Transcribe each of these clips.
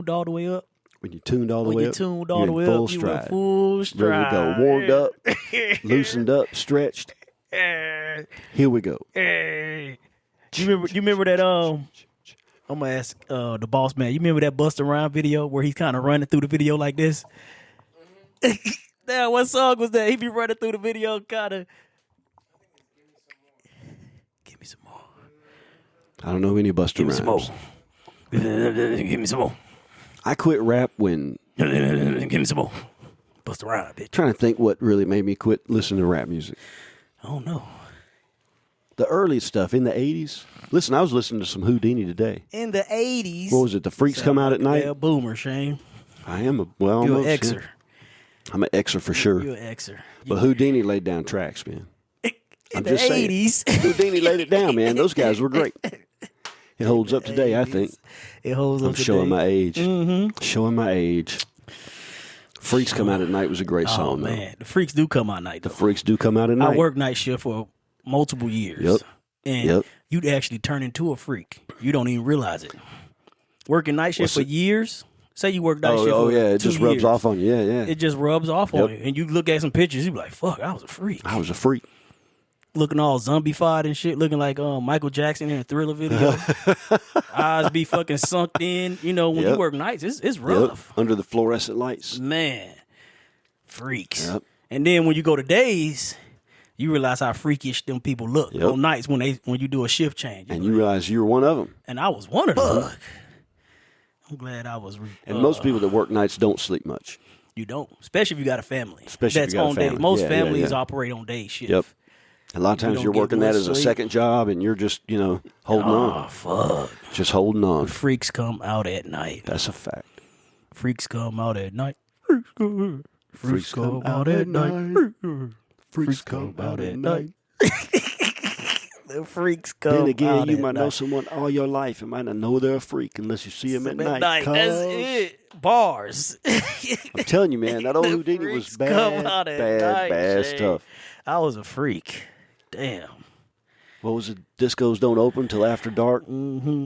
tuned all the way up. When you tuned all the way up, you're in full stride. Full stride. Ready to go. Warmed up, loosened up, stretched. Here we go. You remember that? I'm gonna ask the boss man. You remember that Busta Rhymes video where he's kind of running through the video like this? Damn, what song was that? He be running through the video, kind of. Give me some more. I don't know any Busta Give me Rhymes. some more. Give me some more. I quit rap when. Give me some more. Busta Rhymes, bitch. Trying to think what really made me quit listening to rap music. I don't know. The early stuff in the 80s. Listen, I was listening to some Houdini today. In the 80s. What was it? The Freaks Come Out at Night? Yeah, boomer, Shane. I am you're an Xer. Yeah. I'm an Xer for sure. You're an Xer. But Houdini laid down tracks, man. In the 80s. Houdini laid it down, man. Those guys were great. It holds up today, I think. It holds up today. I'm showing my age. Mm-hmm. Showing my age. Freaks Come Out at Night was a great song, man. The Freaks do come out at night, though. The Freaks do come out at night. I worked night shift for multiple years. Yep. And you'd actually turn into a freak. You don't even realize it. Working night shift for years. Say you work night shift for 2 it just rubs years. off on you. Yeah. It just rubs off on you. And you look at some pictures, you be like, fuck, I was a freak. I was a freak. Looking all zombified and shit, looking like Michael Jackson in a Thriller video. Eyes be fucking sunk in. You know, when you work nights, it's rough. Under the fluorescent lights. Man. Freaks. Yep. And then when you go to days, you realize how freakish them people look on nights when you do a shift change. And you realize you're one of them. And I was one of them. I'm glad I was. And most people that work nights don't sleep much. You don't, especially if you got a family. Especially if you got on a family. Day. Most families operate on day shift. Yep. A lot of times you're working that as a second job, and you're just holding on. Oh fuck! Just holding on. Freaks come out at night. That's a fact. Freaks come out at night. Freaks come out at night. Freaks come out at night. The freaks come. Then again, out you at might night. know someone all your life and might not know they're a freak unless you see them at night. That's it. Bars. I'm telling you, man, that old Houdini was bad stuff. I was a freak. Damn. What was it? Discos don't open till after dark. Mm-hmm.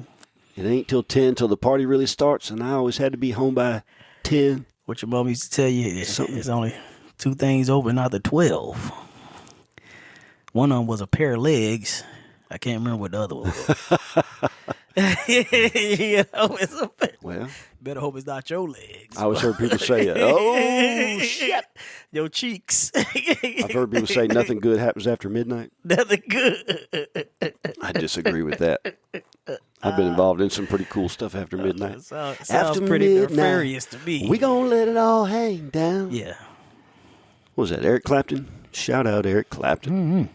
It ain't till 10 till the party really starts, and I always had to be home by 10. What your mom used to tell you is it's only 2 things open out of 12. One of them was a pair of legs. I can't remember what the other one was. Well, better hope it's not your legs. I always heard people say, oh, shit. Your cheeks. I've heard people say nothing good happens after midnight. Nothing good. I disagree with that. I've been involved in some pretty cool stuff after midnight. Sounds after pretty midnight, nefarious to me. We gonna let it all hang down. Yeah. What was that, Eric Clapton? Shout out Eric Clapton. Mm-hmm.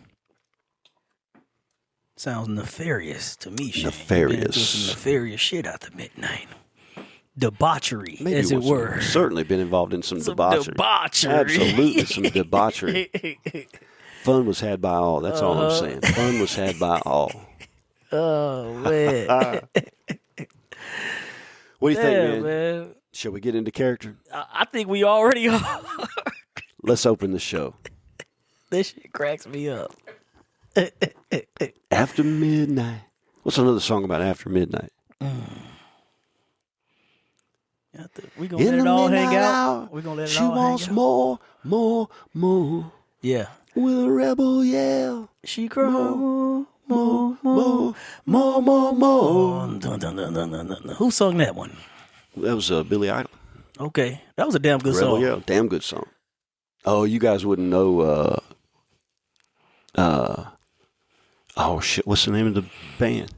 Sounds nefarious to me, Shane. Nefarious. Some nefarious shit after midnight. Debauchery, Maybe as it were. I've certainly been involved in some debauchery. Absolutely, some debauchery. Fun was had by all. That's all I'm saying. Fun was had by all. Oh, man. What do you think, man? Shall we get into character? I think we already are. Let's open the show. This shit cracks me up. After midnight. What's another song about after midnight? We gonna let it all hang out. We gonna let it she all hang out. wants more. Yeah. With a rebel yell. She cries more. Who sung that one? That was Billy Idol. Okay, that was a damn good Rebel song. Yell, damn good song. Oh, you guys wouldn't know. Oh shit! What's the name of the band?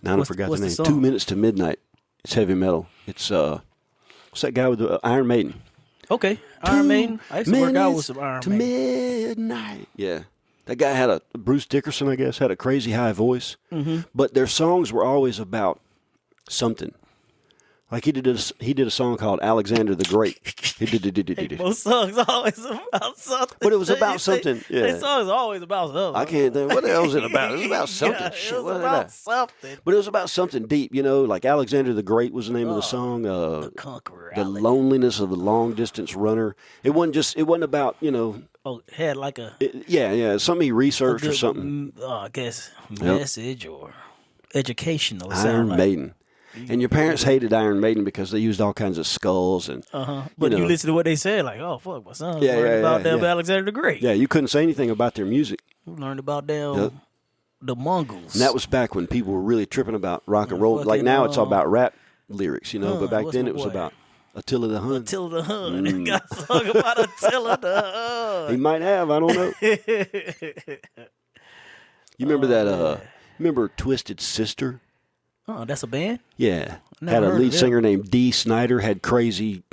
Now I forgot the name. 2 Minutes to Midnight. It's heavy metal. It's what's that guy with the Iron Maiden? Okay, Iron Maiden. I used to work out with some Iron Maiden. Midnight. Yeah, that guy had Bruce Dickerson, I guess, had a crazy high voice. Mm-hmm. But their songs were always about something. Like he did a song called Alexander the Great. Most songs always about something. But it was about something. Yeah. Their songs always about something. I can't think. What the hell was it about? It was about something. Yeah, Shit, it was what about something. But it was about something deep, like Alexander the Great was the name of the song. The Conqueror. The loneliness of the long distance runner. It wasn't about, Oh, it had like a... something he researched or something. I guess message or educational. Iron Maiden. And your parents hated Iron Maiden because they used all kinds of skulls and. But you listen to what they said, like, oh fuck, my son learned about them Alexander the Great. Yeah, you couldn't say anything about their music. You learned about them the Mongols. And that was back when people were really tripping about rock and roll. Like now, it's all about rap lyrics, but back then it was about Attila the Hun. Attila the Hun. Got a song about Attila the Hun. He might have. I don't know. You remember that? Remember Twisted Sister? Oh, that's a band? Yeah. Had a lead singer named Dee Snider, had crazy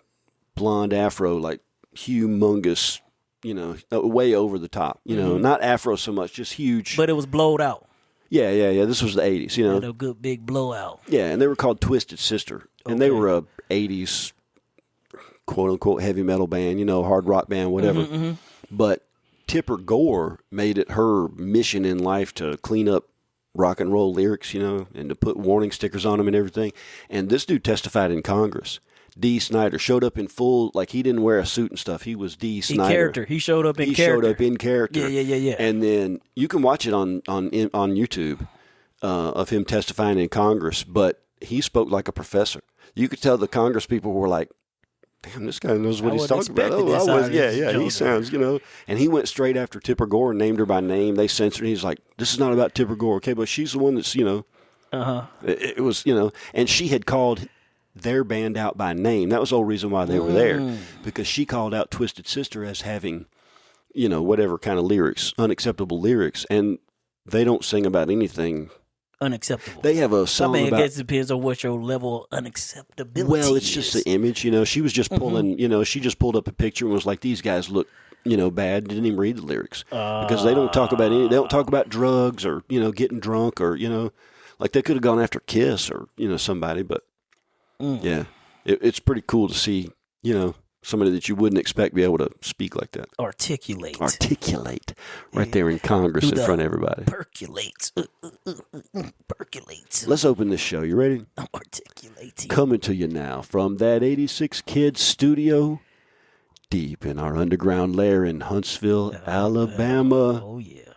blonde afro, like humongous, way over the top. Not afro so much, just huge. But it was blowed out. Yeah. This was the 80s, Had a good big blowout. Yeah, and they were called Twisted Sister. And they were a 80s, quote-unquote, heavy metal band, hard rock band, whatever. But Tipper Gore made it her mission in life to clean up rock and roll lyrics, and to put warning stickers on them and everything. And this dude testified in Congress. Dee Snider showed up in full, like he didn't wear a suit and stuff. He was Dee Snider. He showed up in character. He showed up in character. Yeah. And then you can watch it on YouTube of him testifying in Congress, but he spoke like a professor. You could tell the Congress people were like, damn, this guy knows what he's talking about. He sounds, And he went straight after Tipper Gore and named her by name. They censored. He's like, this is not about Tipper Gore, okay? But she's the one that's, it was, and she had called their band out by name. That was the whole reason why they were there, because she called out Twisted Sister as having, whatever kind of lyrics, unacceptable lyrics, and they don't sing about anything unacceptable. They have a song I guess it depends on what your level of unacceptability Well, it's just the image, She was just pulling, she just pulled up a picture and was like, these guys look, bad. Didn't even read the lyrics. Because they don't talk about they don't talk about drugs or, getting drunk or, like they could have gone after Kiss or, somebody. But, yeah, it's pretty cool to see, somebody that you wouldn't expect be able to speak like that. Articulate. Right there in Congress in front of everybody. Percolate. Percolate. Let's open this show. You ready? I'm articulating. Coming to you now from that 86 Kids studio deep in our underground lair in Huntsville, Alabama. Oh, yeah.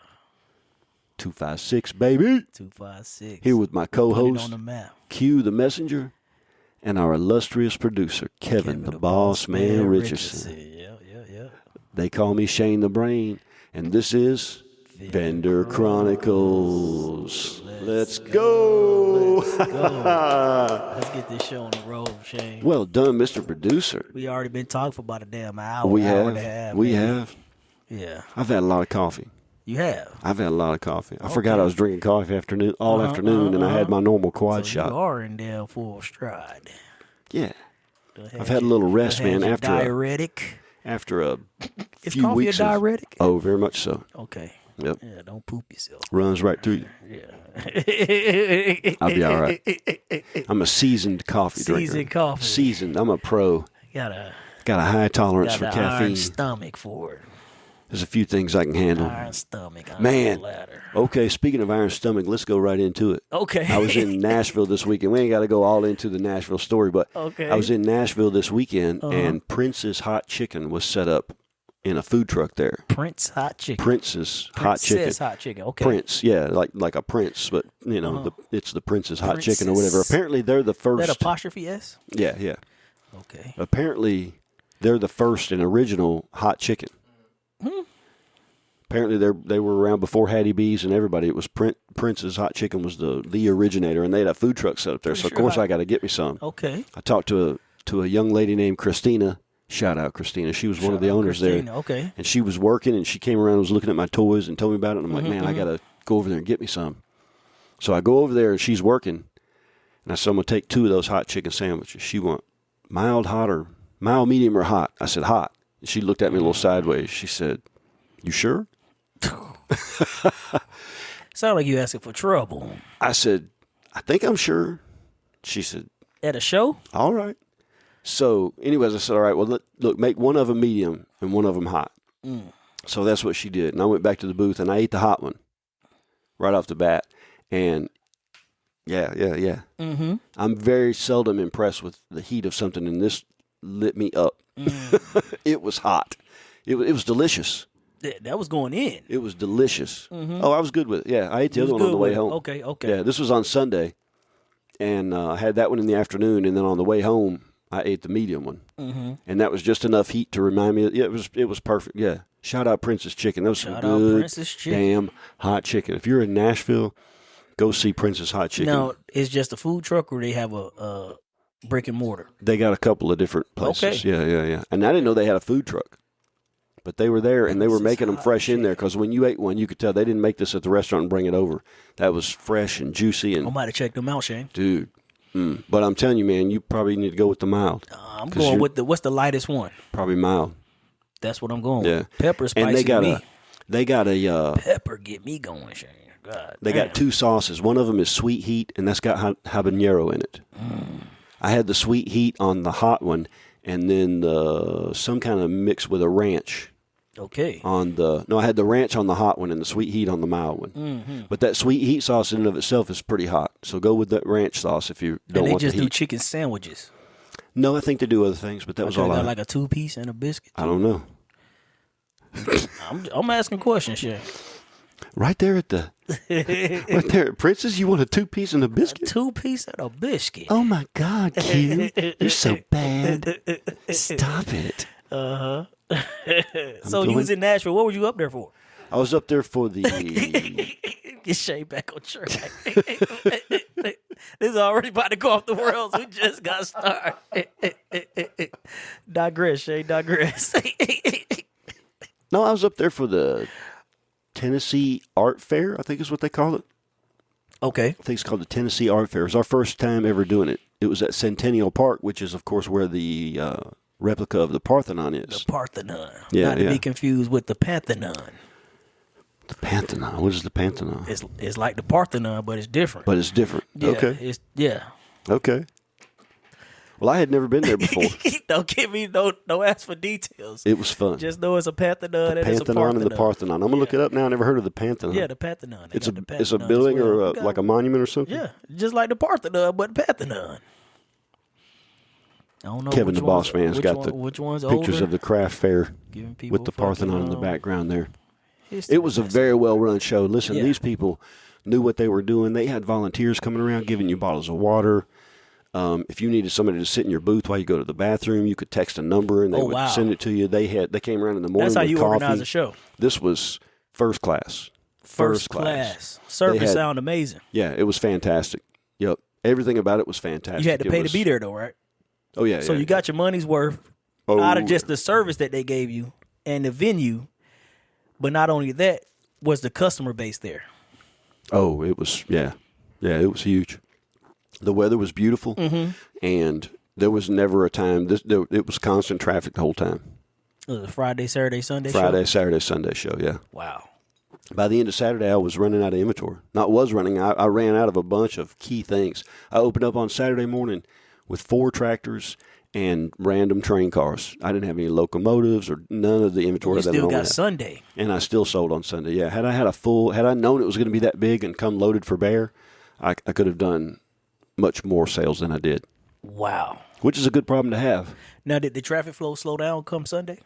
256, baby. 256. Here with my co-host, on the map. Q the Messenger, and our illustrious producer, Kevin the Boss Man Richardson. Yeah. They call me Shane the Brain, and this is Vendor Chronicles. Let's go. Let's get this show on the road, Shane. Well done, Mr. Producer. We already been talking for about a damn hour. We hour have. and a half, we man. have. Yeah. I've had a lot of coffee. You have? I've had a lot of coffee. I forgot I was drinking coffee all afternoon, and I had my normal quad shot. You are in there full stride. Yeah. I've had a little rest, man. After diuretic. After a Is few coffee weeks a diuretic? Oh, very much so. Okay. Yep. Yeah, don't poop yourself. Runs right through you. Yeah. I'll be all right. I'm a seasoned coffee drinker. Seasoned coffee. Seasoned. I'm a pro. Got a high tolerance for iron caffeine. stomach for it. There's a few things I can handle. Iron stomach. Man. Ladder. Okay, speaking of iron stomach, let's go right into it. Okay. I was in Nashville this weekend. We ain't got to go all into the Nashville story, but okay. I was in Nashville this weekend, and Prince's Hot Chicken was set up in a food truck there. Prince Hot Chicken. Prince's Hot Chicken. Okay. Prince, yeah, like a prince, but it's the Prince's Hot Chicken or whatever. Apparently, they're the first. That apostrophe S? Yeah. Okay. Apparently, they're the first and original hot chicken. Apparently, they were around before Hattie B's and everybody. It was Prince's Hot Chicken was the originator, and they had a food truck set up there. So of course, I got to get me some. Okay. I talked to a young lady named Christina. Shout out Christina. She was one of the owners there. Okay. And she was working, and she came around and was looking at my toys and told me about it. And I'm like, man, I got to go over there and get me some. So I go over there, and she's working. And I said, I'm going to take 2 of those hot chicken sandwiches. She want mild, medium, or hot. I said, hot. And she looked at me a little sideways. She said, you sure? Sound like you asking for trouble. I said, I think I'm sure. She said, at a show? All right. So, anyways, I said, all right, well, look, make one of them medium and one of them hot. So that's what she did. And I went back to the booth, and I ate the hot one right off the bat. And, yeah. I'm very seldom impressed with the heat of something, and this lit me up. It was hot. It was delicious. That was going in. It was delicious. Oh, I was good with it. Yeah, I ate the other one on the way home. Okay. Yeah, this was on Sunday. And I had that one in the afternoon, and then on the way home, I ate the medium one. Mm-hmm. And that was just enough heat to remind me. It was perfect. Yeah. Shout out Princess Chicken. That was some good damn hot chicken. If you're in Nashville, go see Princess Hot Chicken. Now, it's just a food truck, or they have a brick and mortar? They got a couple of different places. Okay. Yeah. And I didn't know they had a food truck. But they were there, and they were making them fresh in there, because when you ate one, you could tell they didn't make this at the restaurant and bring it over. That was fresh and juicy. And I might have checked them out, Shane. Dude. But I'm telling you, man, you probably need to go with the mild. I'm going with what's the lightest one? Probably mild. That's what I'm going with. Pepper spicy and they got a pepper get me going, Shane. God, they got two sauces. One of them is sweet heat, and that's got habanero in it. I had the sweet heat on the hot one, and then some kind of mix with a ranch. Okay. I had the ranch on the hot one and the sweet heat on the mild one. Mm-hmm. But that sweet heat sauce in and of itself is pretty hot. So go with that ranch sauce if you don't want the heat. And they just do chicken sandwiches. No, I think they do other things, but that was all I had. Like a 2-piece and a biscuit? I don't know. I'm asking questions, Shane. Right there at Princess, you want a 2-piece and a biscuit? A 2-piece and a biscuit. Oh my God, Q. You're so bad. Stop it. Uh-huh. So you was in Nashville. What were you up there for? I was up there for the... Get Shane back on track. This is already about to go off the rails. We just got started. Digress, Shane, digress. No, I was up there for the Tennessee Art Fair, I think is what they call it. Okay. I think it's called the Tennessee Art Fair. It was our first time ever doing it. It was at Centennial Park, which is, of course, where the replica of the Parthenon is. The Parthenon. Yeah, Not to be confused with the Pantheon. The Pantheon. What is the Pantheon? It's like the Parthenon, but it's different. But it's different. Yeah, okay. Okay. Well, I had never been there before. Don't ask for details. It was fun. Just know it's a Pantheon and it's a Parthenon. And the Parthenon. I'm going to look it up now. I never heard of the Pantheon. Yeah, the Pantheon. It's a building or like a monument or something? Yeah, just like the Parthenon, but Pantheon. I don't know. Kevin the Boss Man's got the pictures of the craft fair with the Parthenon in the background there. It was a very well-run show. Listen, these people knew what they were doing. They had volunteers coming around giving you bottles of water. If you needed somebody to sit in your booth while you go to the bathroom, you could text a number and they would send it to you. They came around in the morning. That's how you coffee. organize a show. This was first class. First class. Service sound amazing. Yeah, it was fantastic. Yep. Everything about it was fantastic. You had to pay to be there, though, right? Oh, yeah. So you got your money's worth out of just the service that they gave you and the venue. But not only that, was the customer base there. Oh, it was, yeah, it was huge. The weather was beautiful, and there was never a time, it was constant traffic the whole time. It was a Friday, Saturday, Sunday show? Friday, Saturday, Sunday show, yeah. Wow. By the end of Saturday, I was running out of inventory. I ran out of a bunch of key things. I opened up on Saturday morning with 4 tractors and random train cars. I didn't have any locomotives or none of the inventory that I normally have. You still got Sunday. And I still sold on Sunday, yeah. Had I known it was going to be that big and come loaded for bear, I could have done much more sales than I did. Wow. Which is a good problem to have. Now, did the traffic flow slow down come Sunday?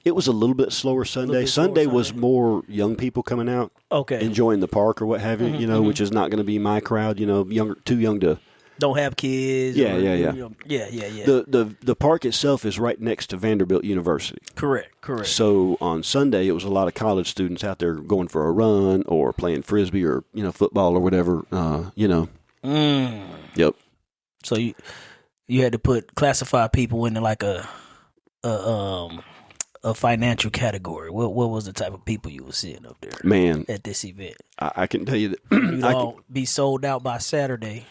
It was a little bit slower Sunday. Sunday was more young people coming out, enjoying the park or what have you, which is not going to be my crowd, too young to... Don't have kids. Yeah. The park itself is right next to Vanderbilt University. Correct. So on Sunday, it was a lot of college students out there going for a run or playing Frisbee or, football or whatever, Yep. So you had to classify people into like a financial category. What was the type of people you were seeing up there? Man. At this event? I can tell you that. You'd all be sold out by Saturday.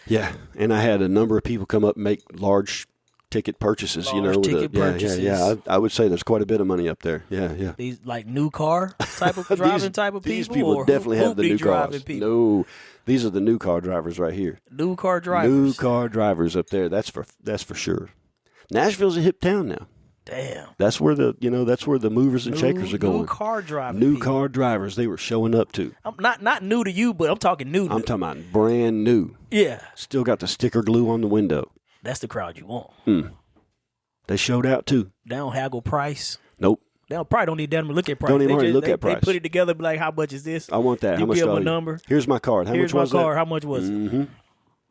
Yeah, and I had a number of people come up and make large ticket purchases. Purchases. Yeah. I would say there's quite a bit of money up there. Yeah. These like new car type of driving type of people. These people definitely have the new cars. No, these are the new car drivers right here. New car drivers. New car drivers up there. That's for sure. Nashville's a hip town now. Damn. That's where the movers and shakers are going. New car drivers. New car drivers. They were showing up too. I'm not new to you, but I'm talking new. I'm talking about brand new. Yeah. Still got the sticker glue on the window. That's the crowd you want. They showed out too. They don't haggle price. Nope. They probably don't need them to look at price. Don't even look at price. They put it together, be like, how much is this? I want that. You How much give them a number. Here's my card. How much was that? How much was it?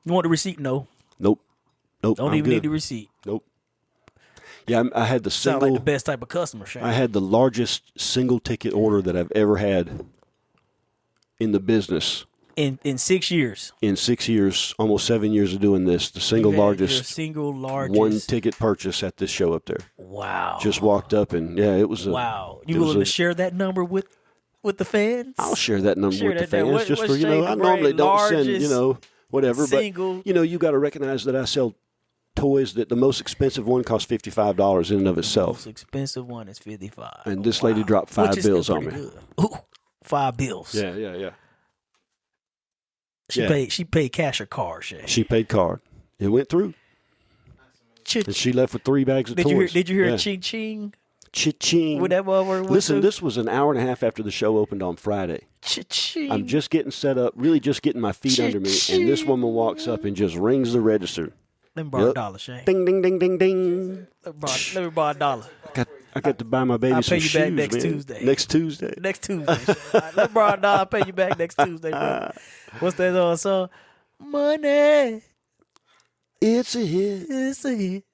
You want the receipt? No. Nope. Don't even need the receipt. Nope. Yeah, I had the Sound like the best type of customer, Shane. I had the largest single ticket order that I've ever had in the business. In 6 years. In 6 years, almost 7 years of doing this, the single largest one ticket purchase at this show up there. Wow. Just walked up and it was wow. You willing to share that number with the fans? I'll share that number with the fans just for I normally don't send whatever, single. but you got to recognize that I sell toys that the most expensive one costs $55 in and of itself. The most expensive one is $55. And this lady dropped 5 bills on me. Good. Ooh, 5 bills. Yeah. She paid cash or card, Shay. She paid card. It went through. And she left with 3 bags of toys. Did you hear ching ching? Cha-ching. With that motherfucker. Listen, this was an hour and a half after the show opened on Friday. Cha-ching. I'm just getting set up, really just getting my feet under me, and this woman walks up and just rings the register. Let me borrow $1, Shane. Ding, ding, ding, ding, ding. Let me borrow $1. I got to buy my baby some shoes, I'll pay you back next Tuesday. Next Tuesday. Next Tuesday. Let me borrow $1. I'll pay you back next Tuesday, bro. What's that other song? Money. It's a hit. It's a hit.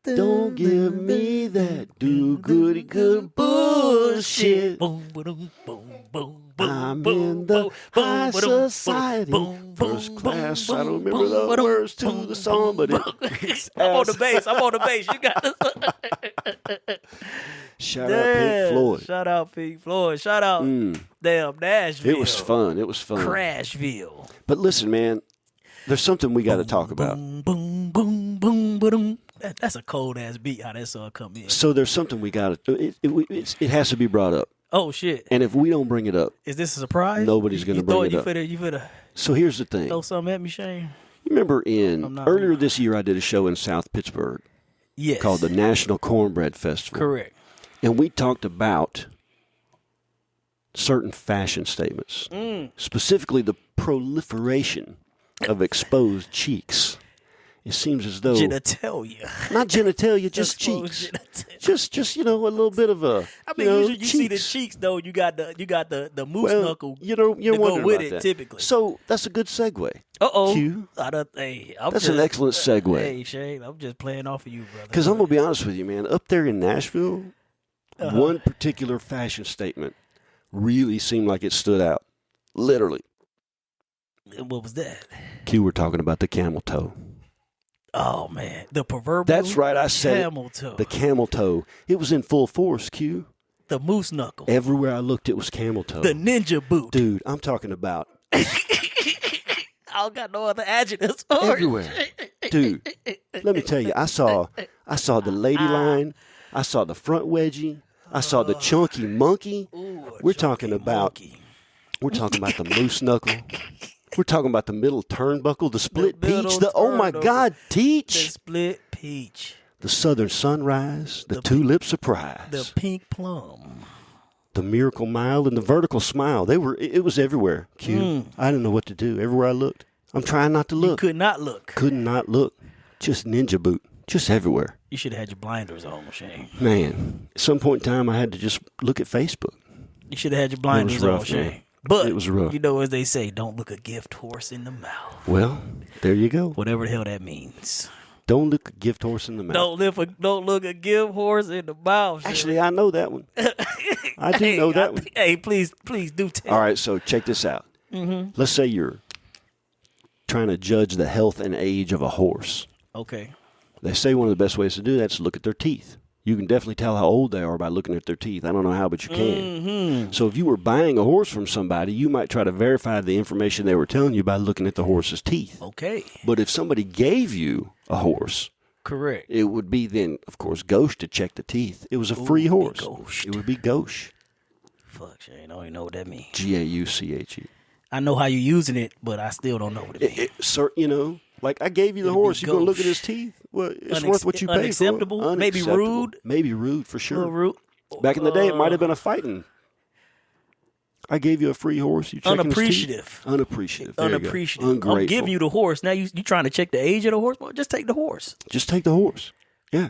Don't give me that do-goody good bullshit. Boom, boom, boom, boom. I'm in the high society, first class. I don't remember the words to the song, but I'm on the bass. You got this. Shout out Pink Floyd. Shout out Pink Floyd. Shout out damn Nashville. It was fun. Crashville. But listen, man, there's something we got to talk about. Boom, boom, boom, boom, boom. That's a cold ass beat. How that song come in? So there's something we got to. It has to be brought up. Oh shit! And if we don't bring it up, is this a surprise? Nobody's going to bring it up. You finna. So here's the thing. Throw something at me, Shane. You remember earlier this year, I did a show in South Pittsburgh. Yes. Called the National Cornbread Festival. Correct. And we talked about certain fashion statements, specifically the proliferation of exposed cheeks. It seems as though genitalia, not genitalia, just cheeks, just a little bit of a. I mean, usually you see the cheeks though. You got the moose knuckle. You're to go with it that. typically. So that's a good segue. Q. That's an excellent segue. Hey Shane, I'm just playing off of you, brother. Because I'm gonna be honest with you, man. Up there in Nashville, one particular fashion statement really seemed like it stood out. Literally. What was that? Q, we're talking about the camel toe. Oh man, the proverbial. That's right. I said camel toe. The camel toe. It was in full force. Q. The moose knuckle. Everywhere I looked, it was camel toe. The ninja boot. Dude, I'm talking about. I don't got no other adjectives. Everywhere, dude. Let me tell you, I saw the lady line. I saw the front wedgie. I saw the chunky monkey. We're talking about the moose knuckle. We're talking about the middle turnbuckle, the split peach, oh my God, teach. The split peach. The southern sunrise, the tulip surprise. The pink plum. The miracle mile and the vertical smile. It was everywhere, Q. I didn't know what to do. Everywhere I looked. I'm trying not to look. You could not look. Could not look. Just ninja boot. Just everywhere. You should have had your blinders on, Shane. Man, at some point in time, I had to just look at Facebook. You should have had your blinders on, Shane. But it was rough. You know, as they say, don't look a gift horse in the mouth. Well, there you go. Whatever the hell that means. Don't look a gift horse in the mouth. Don't look a gift horse in the mouth. Actually, I know that one. I do know that one. Hey, please do tell. All right, so check this out. Let's say you're trying to judge the health and age of a horse. Okay. They say one of the best ways to do that is to look at their teeth. You can definitely tell how old they are by looking at their teeth. I don't know how, but you can. So if you were buying a horse from somebody, you might try to verify the information they were telling you by looking at the horse's teeth. Okay. But if somebody gave you a horse, correct, it would be then, of course, gauche to check the teeth. It was a free horse. It would be gauche. Fuck, Shane, I don't even know what that means. Gauche. I know how you're using it, but I still don't know what it means. Sir, like I gave you the horse. You're going to look at his teeth? Well, it's worth what you pay for. Unacceptable? Maybe rude? Maybe rude, for sure. Rude. Back in the day, it might have been a fighting. I gave you a free horse. You unappreciative. Unappreciative. Unappreciative. Ungrateful. I'm giving you the horse. Now you trying to check the age of the horse? Well, just take the horse. Just take the horse. Yeah.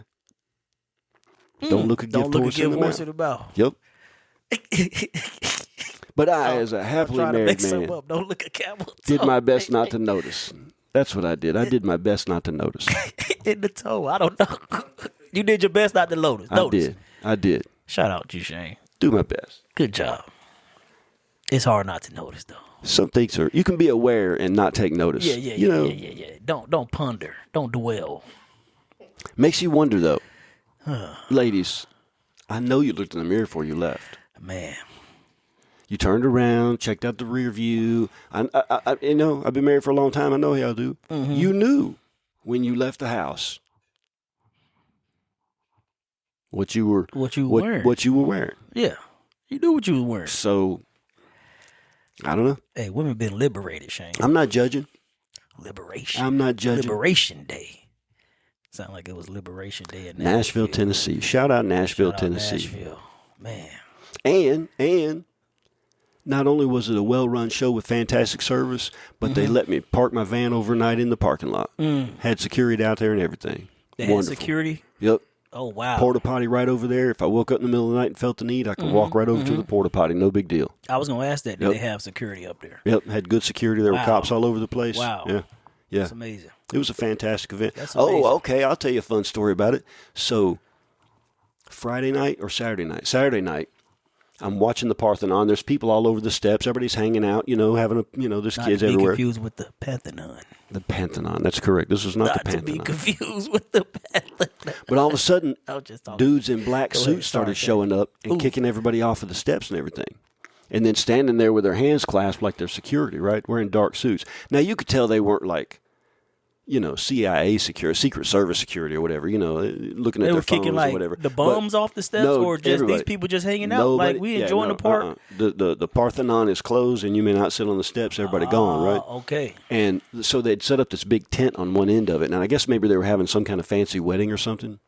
Don't look a gift horse in the mouth. Yep. But I, as a happily married man, don't look a camel toe. did my best not to notice. That's what I did. I did my best not to notice. In the toe. I don't know. You did your best not to notice. I did. Shout out to you, Shane. Do my best. Good job. It's hard not to notice, though. Some things you can be aware and not take notice. Yeah. Don't ponder. Don't dwell. Makes you wonder, though. Ladies, I know you looked in the mirror before you left. Man. You turned around, checked out the rear view. I've been married for a long time. I know how y'all do. Mm-hmm. You knew when you left the house what you were wearing. Yeah. You knew what you were wearing. So, I don't know. Hey, women been liberated, Shane. I'm not judging. Liberation. I'm not judging. Liberation Day. Sound like it was Liberation Day in Nashville, Tennessee. Shout out Nashville, Tennessee. Nashville. Man. And not only was it a well-run show with fantastic service, but they let me park my van overnight in the parking lot. Had security out there and everything. They had security? Yep. Oh, wow. Porta potty right over there. If I woke up in the middle of the night and felt the need, I could walk right over to the porta potty. No big deal. I was going to ask that. Did they have security up there? Yep. Had good security. There were cops all over the place. Wow. Yeah. That's amazing. It was a fantastic event. That's amazing. Oh, okay. I'll tell you a fun story about it. So, Friday night or Saturday night, I'm watching the Parthenon. There's people all over the steps. Everybody's hanging out, having there's kids everywhere. Not to be confused with the Parthenon. The Pantheon. That's correct. This was not the Pantheon. Not to be confused with the Parthenon. But all of a sudden, dudes in black suits started showing up and kicking everybody off of the steps and everything. And then standing there with their hands clasped like they're security, right? Wearing dark suits. Now, you could tell they weren't like, CIA security, Secret Service security or whatever, looking at their phones or whatever. The bums off the steps or just everybody. These people just hanging out? Like we enjoying the park? The Parthenon is closed and you may not sit on the steps. Everybody gone, right? Okay. And so they'd set up this big tent on one end of it. And I guess maybe they were having some kind of fancy wedding or something.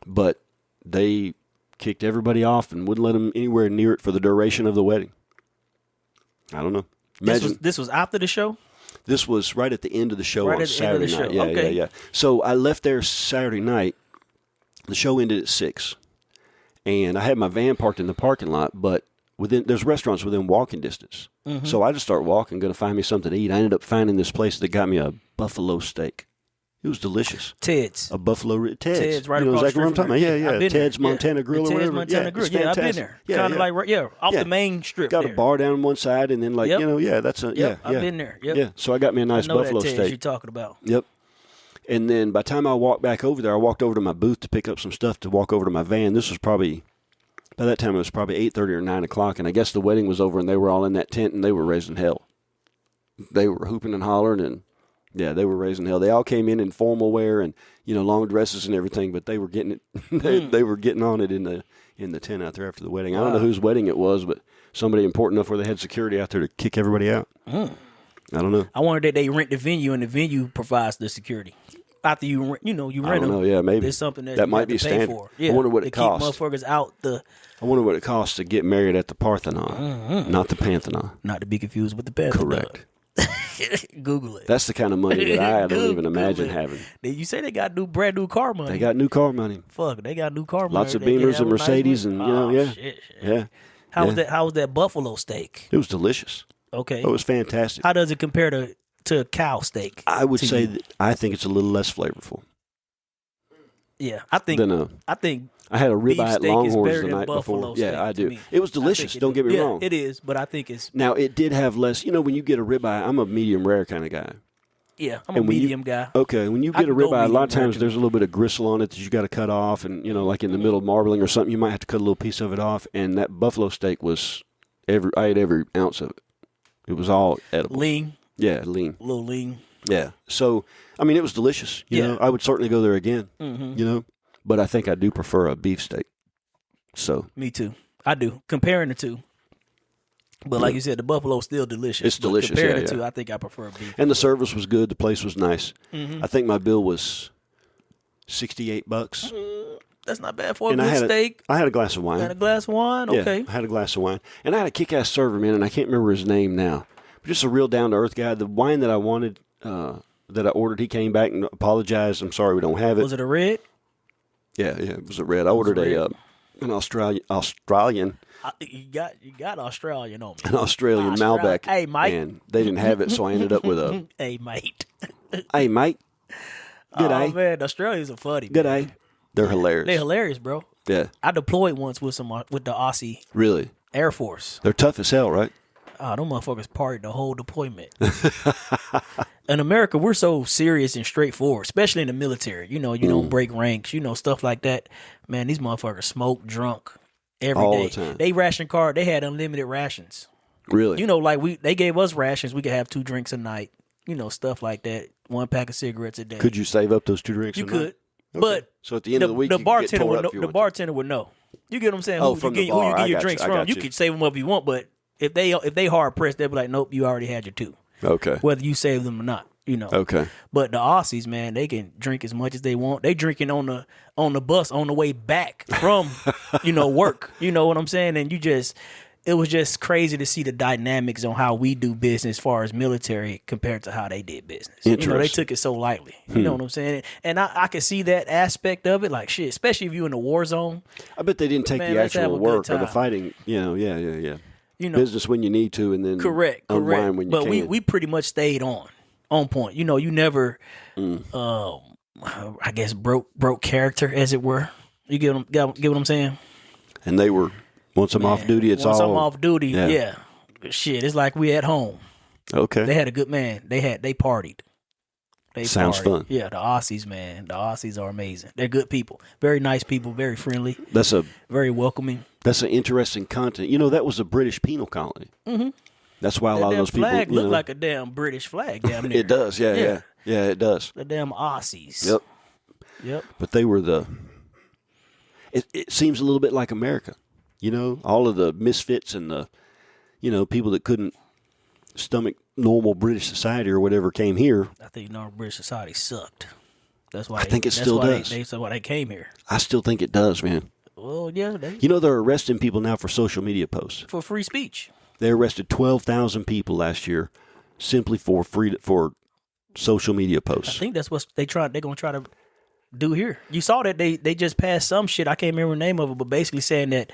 But they kicked everybody off and wouldn't let them anywhere near it for the duration of the wedding. I don't know. Imagine this was after the show? This was right at the end of the show on Saturday night. Yeah. So I left there Saturday night. The show ended at 6. And I had my van parked in the parking lot, but there's restaurants within walking distance. Mm-hmm. So I just start walking, going to find me something to eat. I ended up finding this place that got me a buffalo steak. It was delicious. Ted's. A buffalo Ted's right across exactly what I'm talking about. Yeah. Ted's Montana Grill or whatever. Montana Grill. Yeah, I've been there. Kind of like off the main strip. Got a bar down one side and then I've been there. Yep. Yeah. So I got me a nice buffalo steak. You're talking about. Yep. And then by the time I walked back over there, I walked over to my booth to pick up some stuff to walk over to my van. This was by that time it was probably 8:30 or 9 o'clock, and I guess the wedding was over and they were all in that tent and they were raising hell. They were hooping and hollering and they were raising hell. They all came in formal wear and long dresses and everything, but they were getting it. They were getting on it in the tent out there after the wedding. I don't know whose wedding it was, but somebody important enough where they had security out there to kick everybody out. I don't know. I wonder that they rent the venue and the venue provides the security after you rent. You rent them. I don't know. Yeah, maybe there's something that might be standard. For. Yeah, I wonder what it costs. Keep motherfuckers out the. I wonder what it costs to get married at the Parthenon, not the Pantheon. Not to be confused with the Pantheon. Correct. Google it. That's the kind of money that I don't even imagine having. You say they got brand new car money. They got new car money. Fuck, they got new car money. Lots of Beamers and Mercedes and shit. Yeah. How was that buffalo steak? It was delicious. Okay. It was fantastic. How does it compare to cow steak? I would say that I think it's a little less flavorful. Yeah, I think I had a ribeye at Longhorns the night before. Yeah, I do. It was delicious. Don't get me wrong. It is, but I think it's now it did have less. When you get a ribeye, I'm a medium rare kind of guy. Yeah, I'm a medium guy. Okay, when you get a ribeye, a lot of times there's a little bit of gristle on it that you got to cut off, and like in the middle of marbling or something, you might have to cut a little piece of it off. And that buffalo steak was I ate every ounce of it. It was all edible. Lean. Yeah, lean. A little lean. Yeah. So it was delicious. You know, I would certainly go there again. Mm-hmm. But I think I do prefer a beef steak. So me too. I do. Comparing the two. But like you said, the buffalo's still delicious. It's delicious. Comparing the two, I think I prefer beef. And the service was good. The place was nice. Mm-hmm. I think my bill was $68. That's not bad for a good steak. I had a glass of wine. Had a glass of wine? Okay. Yeah, I had a glass of wine. And I had a kick-ass server, man, and I can't remember his name now. But just a real down-to-earth guy. The wine that I wanted, that I ordered, he came back and apologized. I'm sorry we don't have it. Was it a red? Yeah, it was a red. I ordered an Australian. You got Australian on me. An Australian Malbec. Hey, mate. And they didn't have it, so I ended up with a... Hey, mate. Hey, Mike. Good day. Oh man, the Australians are funny. Good man. day. They're hilarious. They're hilarious, bro. Yeah. I deployed once with the Aussie Really? Air Force. They're tough as hell, right? Oh, them motherfuckers partied the whole deployment. In America, we're so serious and straightforward, especially in the military. You know, you don't break ranks, stuff like that. Man, these motherfuckers smoke, drunk every all day. The time. They ration card, they had unlimited rations. Really? Like they gave us rations. We could have 2 drinks a night, stuff like that. 1 pack of cigarettes a day. Could you save up those 2 drinks You a could. night? Okay. But so at the end of the week, the you bartender would would know. The bartender would know. You get what I'm saying? Oh, who from you the bar. get your I drinks got from? you. You could save them up if you want, but if they hard pressed, they'll be like, nope, you already had your 2. Okay. Whether you save them or not, Okay. But the Aussies, man, they can drink as much as they want. They drinking on the bus on the way back from work. You know what I'm saying? And it was just crazy to see the dynamics on how we do business as far as military compared to how they did business. They took it so lightly. You know what I'm saying? And I can see that aspect of it, like shit, especially if you're in a war zone. I bet they didn't take the actual work or the fighting. Yeah. Business when you need to, and then correct. When you but can. we pretty much stayed on point. You never, I guess broke character, as it were. You get what I'm saying? And they were once I'm off duty. Once I'm off duty, yeah. Shit, it's like we at home. Okay. They had a good man. They partied. Sounds fun. Yeah, the Aussies, man. The Aussies are amazing. They're good people. Very nice people. Very friendly. Very welcoming. That's an interesting content. That was a British penal colony. Mm-hmm. That's why a lot of those people flag look like a damn British flag. Damn near. It does. Yeah, it does. The damn Aussies. Yep. But they were It seems a little bit like America. All of the misfits and the, people that couldn't stomach normal British society or whatever came here. I think normal British society sucked. That's why I think it still does. That's why they came here. I still think it does, man. Well, yeah. They're arresting people now for social media posts. For free speech. They arrested 12,000 people last year simply for social media posts. I think that's what they're going to try to do here. You saw that they just passed some shit. I can't remember the name of it, but basically saying that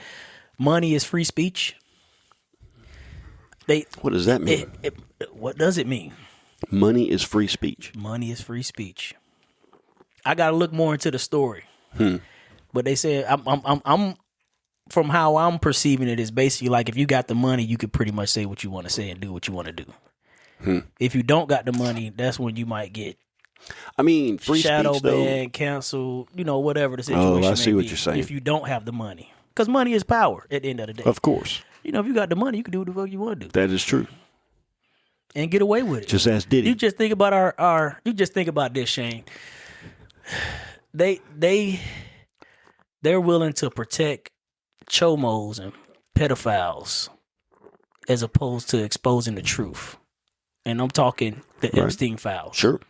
money is free speech. What does that mean? What does it mean? Money is free speech. Money is free speech. I got to look more into the story. But they said I'm from how I'm perceiving it is basically like if you got the money, you could pretty much say what you want to say and do what you want to do. If you don't got the money, that's when you might get free shadow speech, ban, canceled, whatever the situation I see may what be, you're saying. if you don't have the money. Because money is power at the end of the day. Of course. If you got the money, you can do what the fuck you want to do. That is true. And get away with it. Just ask Diddy. You just think about you just think about this, Shane. They're willing to protect chomos and pedophiles as opposed to exposing the truth. And I'm talking the Epstein files. Sure.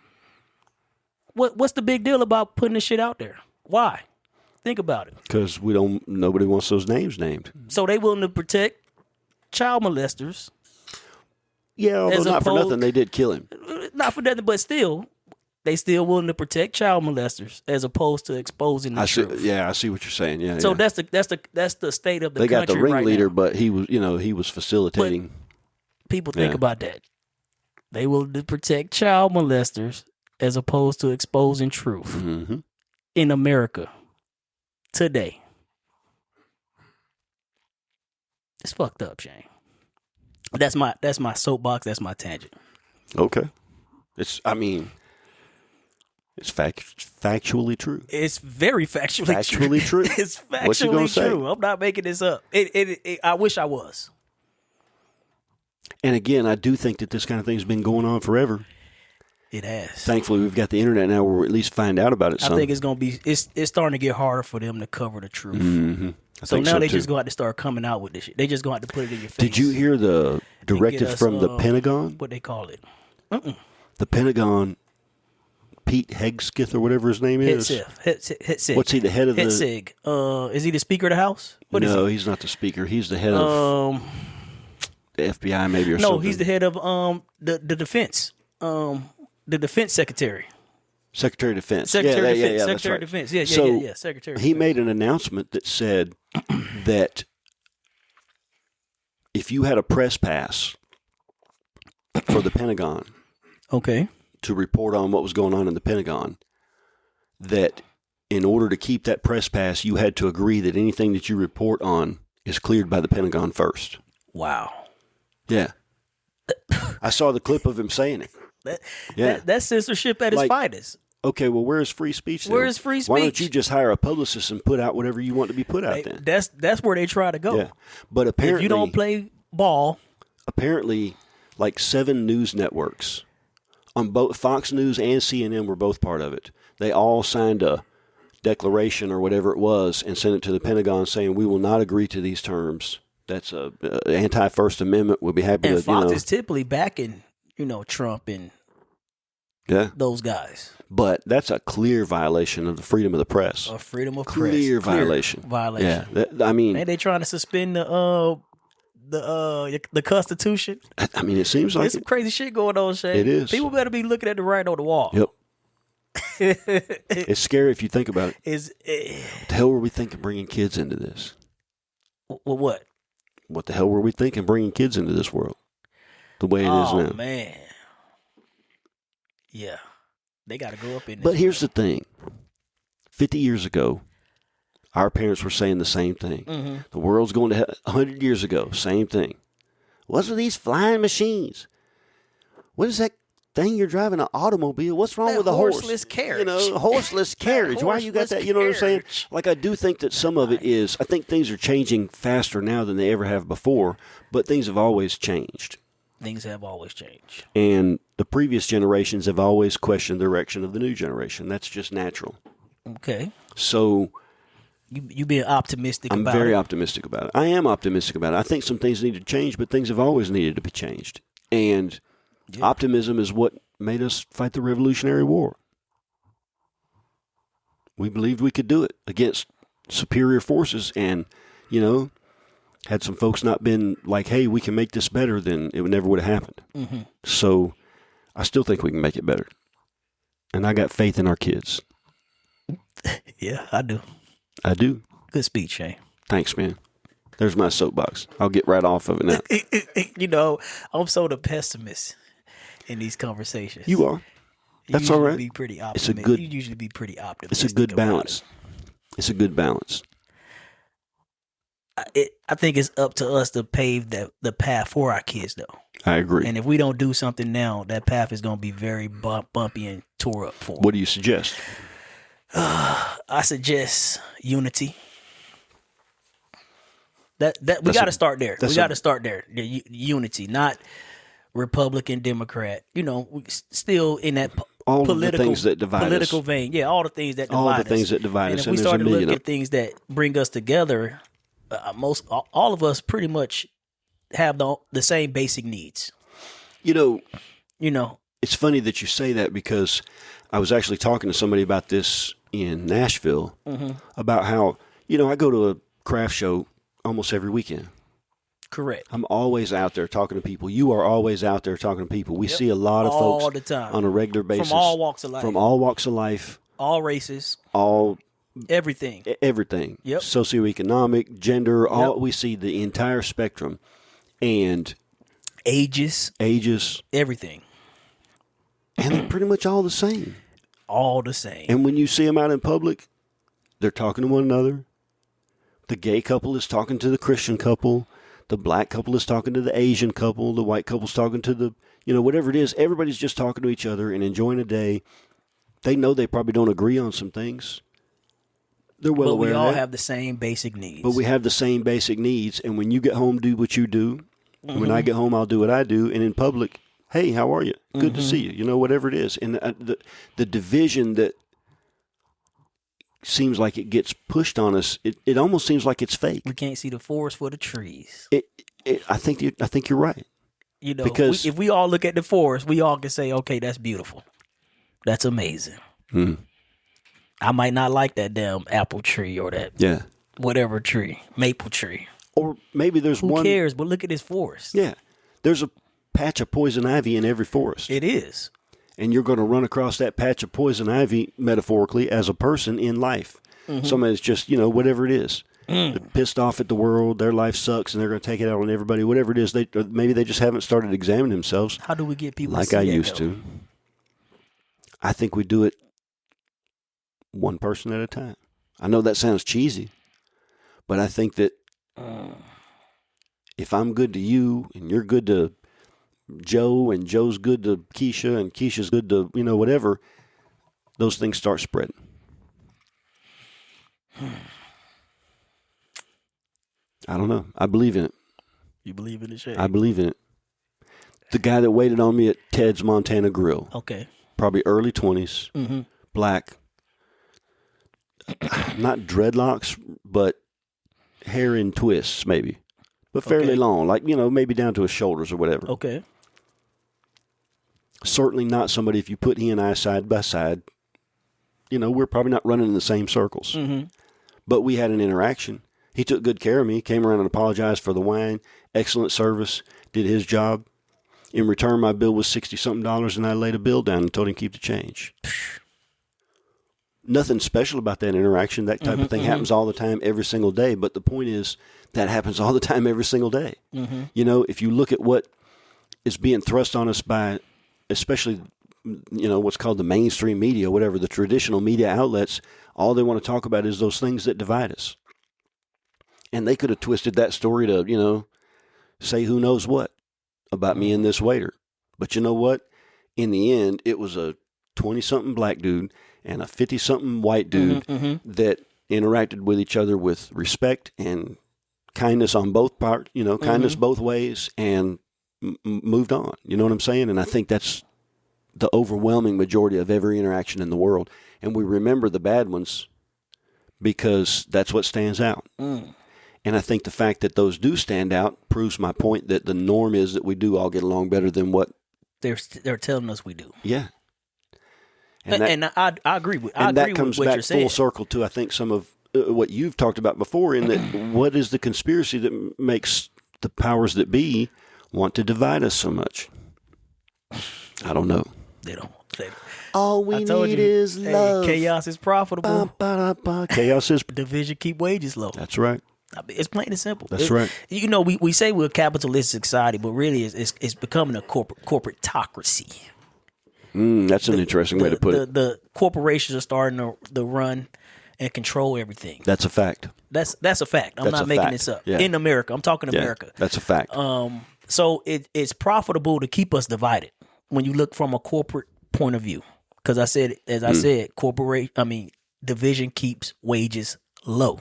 What's the big deal about putting this shit out there? Why? Think about it. Because nobody wants those names named. So they willing to protect child molesters. Yeah, although not for nothing, they did kill him. Not for nothing, but still, they still willing to protect child molesters as opposed to exposing the truth. I see what you're saying. Yeah. So that's the state of the country. They got the ringleader, right now. but he was facilitating. But people think about that. They willing to protect child molesters as opposed to exposing truth in America today. It's fucked up, Shane. That's my soapbox. That's my tangent. Okay. It's factually true. It's very factually true. It's What you gonna factually say? true. I'm not making this up. I wish I was. And again, I do think that this kind of thing's been going on forever. It has. Thankfully, we've got the internet now where we at least find out about it. I think it's gonna be. It's starting to get harder for them to cover the truth. Mm-hmm. So now they just going to have to start coming out with this shit. They just going to have to put it in your face. Did you hear the directive from the Pentagon? What they call it? The Pentagon, Pete Hegseth or whatever his name is. Hegseth. What's he, the head of Hegseth. Is he the Speaker of the House? No, he's not the Speaker. He's the head of the FBI maybe or something. No, he's the head of the Defense. The Defense Secretary. Secretary of Defense. Secretary of Defense. Yeah, Secretary of Defense. Yeah. Secretary of Defense. He made an announcement that said that if you had a press pass for the Pentagon to report on what was going on in the Pentagon, that in order to keep that press pass, you had to agree that anything that you report on is cleared by the Pentagon first. Wow. Yeah. I saw the clip of him saying it. That's censorship at its finest. Okay, well, where is free speech then? Where is free speech? Why don't you just hire a publicist and put out whatever you want to be put out then? That's where they try to go. Yeah. But apparently, if you don't play ball. Apparently, like 7 news networks, on both Fox News and CNN were both part of it. They all signed a declaration or whatever it was and sent it to the Pentagon saying, we will not agree to these terms. That's a anti-First Amendment. We'll be happy and to, Fox is typically backing, Trump and those guys. But that's a clear violation of the freedom of the press. A freedom of press. Clear violation. Violation. Yeah, ain't they trying to suspend the Constitution? I mean, it seems like there's some crazy shit going on, Shay. It is. People better be looking at the writing on the wall. Yep. It's scary if you think about it. What the hell were we thinking bringing kids into this? What? What the hell were we thinking bringing kids into this world? The way it is now. Oh, man. Yeah. They got to grow up in this. But here's the thing. 50 years ago, our parents were saying the same thing. Mm-hmm. The world's going to hell. 100 years ago, same thing. What's with these flying machines? What is that thing you're driving, an automobile? What's wrong with a horse? Horseless carriage. Horseless carriage. Why you got that? You know what I'm saying? Like, I do think that some of it is, I think things are changing faster now than they ever have before, but things have always changed. Things have always changed. And the previous generations have always questioned the direction of the new generation. That's just natural. Okay. So you being optimistic about it? I'm very optimistic about it. I am optimistic about it. I think some things need to change, but things have always needed to be changed. And optimism is what made us fight the Revolutionary War. We believed we could do it against superior forces, and, had some folks not been like, hey, we can make this better, then it never would have happened. Mm-hmm. So I still think we can make it better. And I got faith in our kids. Yeah, I do. I do. Good speech, Shane. Thanks, man. There's my soapbox. I'll get right off of it now. I'm so the pessimist in these conversations. You are. That's all right. Be pretty optimistic. You usually be pretty optimistic. It's a good balance. It's a good balance. I think it's up to us to pave the path for our kids, though. I agree. And if we don't do something now, that path is going to be very bumpy and tore up for them. What do you suggest? I suggest unity. That we got to start there. We got to start there. Unity, not Republican, Democrat. We still in that all political, of the things that divide political us. vein. Yeah, all the things that divide us. All the things that divide us. And if we start to look at things that bring us together, all of us pretty much have the same basic needs. It's funny that you say that, because I was actually talking to somebody about this in Nashville, about how, I go to a craft show almost every weekend. Correct. I'm always out there talking to people. You are always out there talking to people. We see a lot of folks all the time, on a regular basis. From all walks of life. From all walks of life. All races. Everything. Everything. Yep. Socioeconomic, gender, we see the entire spectrum. And ages. Everything. And they're pretty much all the same. All the same. And when you see them out in public, they're talking to one another. The gay couple is talking to the Christian couple. The black couple is talking to the Asian couple. The white couple's talking to the, whatever it is. Everybody's just talking to each other and enjoying a day. They know they probably don't agree on some things. They're well aware of that. But we all have the same basic needs. But we have the same basic needs. And when you get home, do what you do. Mm-hmm. When I get home, I'll do what I do. And in public, hey, how are you? Good to see you. Whatever it is. And the division that seems like it gets pushed on us, it almost seems like it's fake. We can't see the forest for the trees. I think you're right. Because if we all look at the forest, we all can say, okay, that's beautiful. That's amazing. I might not like that damn apple tree or that whatever tree, maple tree. Or maybe there's Who cares? But look at this forest. Yeah. There's a patch of poison ivy in every forest. It is. And you're going to run across that patch of poison ivy, metaphorically, as a person in life. Somebody that's just, whatever it is. They're pissed off at the world, their life sucks, and they're going to take it out on everybody, whatever it is. Maybe they just haven't started examining themselves. How do we get people like to see I that, used though? to? I think we do it one person at a time. I know that sounds cheesy, but I think that if I'm good to you and you're good to Joe and Joe's good to Keisha and Keisha's good to, whatever, those things start spreading. I don't know. I believe in it. You believe in the shade? I believe in it. The guy that waited on me at Ted's Montana Grill. Okay. Probably early 20s, black, not dreadlocks, but hair in twists maybe, but fairly long, like, maybe down to his shoulders or whatever. Okay. Certainly not somebody, if you put he and I side by side, we're probably not running in the same circles. Mm-hmm. But we had an interaction. He took good care of me, came around and apologized for the wine, excellent service, did his job. In return, my bill was $60-something, and I laid a bill down and told him to keep the change. Nothing special about that interaction. That type of thing happens all the time, every single day. But the point is, that happens all the time, every single day. Mm-hmm. If you look at what is being thrust on us by, especially, what's called the mainstream media, whatever, the traditional media outlets, all they want to talk about is those things that divide us. And they could have twisted that story to, say who knows what about me and this waiter. But you know what? In the end, it was a 20-something black dude and a 50-something white dude that interacted with each other with respect and kindness on both parts, kindness both ways, and moved on. You know what I'm saying? And I think that's the overwhelming majority of every interaction in the world. And we remember the bad ones because that's what stands out. And I think the fact that those do stand out proves my point that the norm is that we do all get along better than what they're telling us we do. Yeah. And I agree with I agree with what you're saying. And that comes back full circle to, I think, some of what you've talked about before, in that what is the conspiracy that makes the powers that be want to divide us so much? I don't know. They don't. All we need is love. Chaos is profitable. Chaos is division keep wages low. That's right. It's plain and simple. That's right. We say we're a capitalistic society, but really it's becoming a corporatocracy. That's an interesting way to put it. The corporations are starting to run and control everything. That's a fact. That's a fact. I'm not making this up. Yeah. In America, I'm talking America. That's a fact. So it's profitable to keep us divided when you look from a corporate point of view. Because I said, division keeps wages low.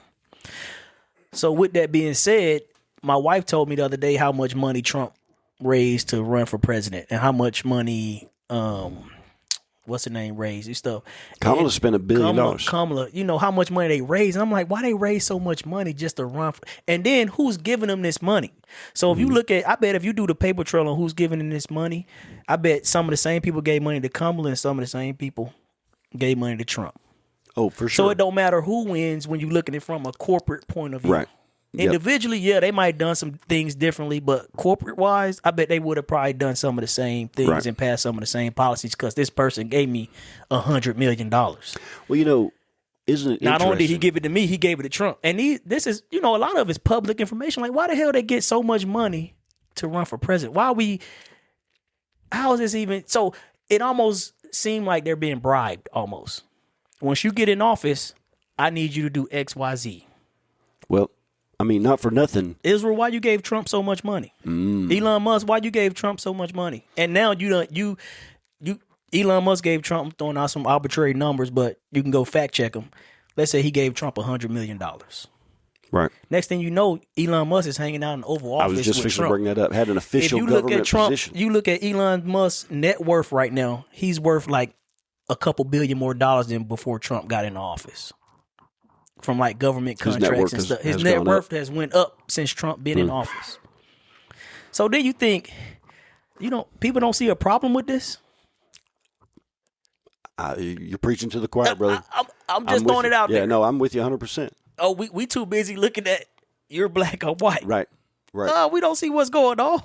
So with that being said, my wife told me the other day how much money Trump raised to run for president and how much money, what's her name, raised and stuff. Kamala spent $1 billion. Kamala, how much money they raised. And I'm like, why they raise so much money just to run for? And then who's giving them this money? So if you look at, I bet if you do the paper trail on who's giving them this money, I bet some of the same people gave money to Kamala and some of the same people gave money to Trump. Oh, for sure. So it don't matter who wins when you're looking at it from a corporate point of view. Right. Individually, they might have done some things differently, but corporate-wise, I bet they would have probably done some of the same things and passed some of the same policies because this person gave me $100 million. Well, isn't it Not only did he give it to me, he gave it to Trump. And this is, a lot of it's public information. Like, why the hell they get so much money to run for president? How is this even? So it almost seemed like they're being bribed almost. Once you get in office, I need you to do X, Y, Z. Well, not for nothing. Israel, why you gave Trump so much money? Elon Musk, why you gave Trump so much money? And now Elon Musk gave Trump, I'm throwing out some arbitrary numbers, but you can go fact check them. Let's say he gave Trump $100 million. Right. Next thing you know, Elon Musk is hanging out in the Oval Office. I was just fixing to bring that up. Had an official position. You look at Elon Musk's net worth right now. He's worth like a couple billion more dollars than before Trump got in office. From like government contracts and stuff. His net worth has went up since Trump been in office. So then you think, people don't see a problem with this? You're preaching to the choir, brother. I'm just throwing it out there. Yeah, no, I'm with you 100%. Oh, we too busy looking at you're black or white. Right. We don't see what's going on.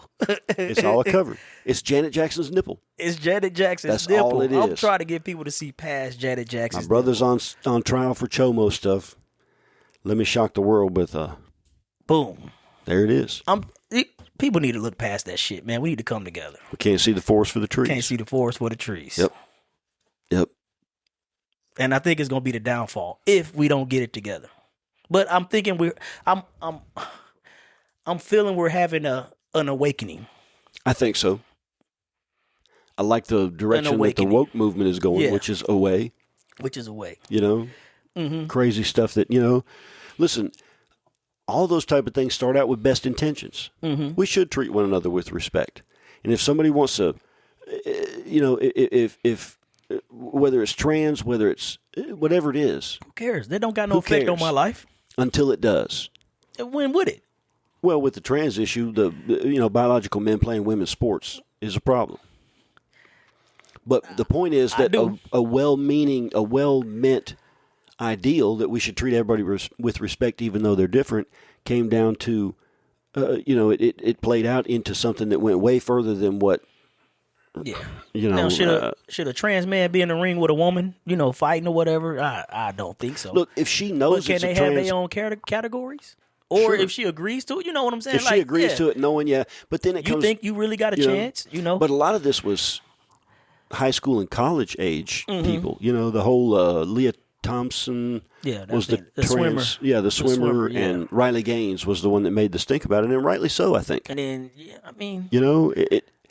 It's all covered. It's Janet Jackson's nipple. It's Janet Jackson's nipple. That's all it is. I'm trying to get people to see past Janet Jackson's My brother's on trial for Chomo stuff. Let me shock the world with boom. There it is. People need to look past that shit, man. We need to come together. We can't see the forest for the trees. Can't see the forest for the trees. Yep. And I think it's going to be the downfall if we don't get it together. But I'm thinking I'm feeling we're having an awakening. I think so. I like the direction that the woke movement is going, which is away. Crazy stuff that, listen, all those type of things start out with best intentions. Mm-hmm. We should treat one another with respect. And if somebody wants to, if whether it's trans, whether it's whatever it is. Who cares? That don't got no effect on my life. Until it does. When would it? Well, with the trans issue, the biological men playing women's sports is a problem. But the point is that a well-meaning, a well-meant ideal that we should treat everybody with respect, even though they're different, came down to, it played out into something that went way further than what. Yeah. Now, should a trans man be in the ring with a woman, fighting or whatever? I don't think so. Look, if she knows, can they have their own categories? Or sure. If she agrees to it, you know what I'm saying? If she agrees to it, knowing, but then it comes. You think you really got a chance, But a lot of this was high school and college age people. The whole Leah Thompson was the swimmer. Yeah, the swimmer, and Riley Gaines was the one that made the stink about it, and rightly so, I think. And then,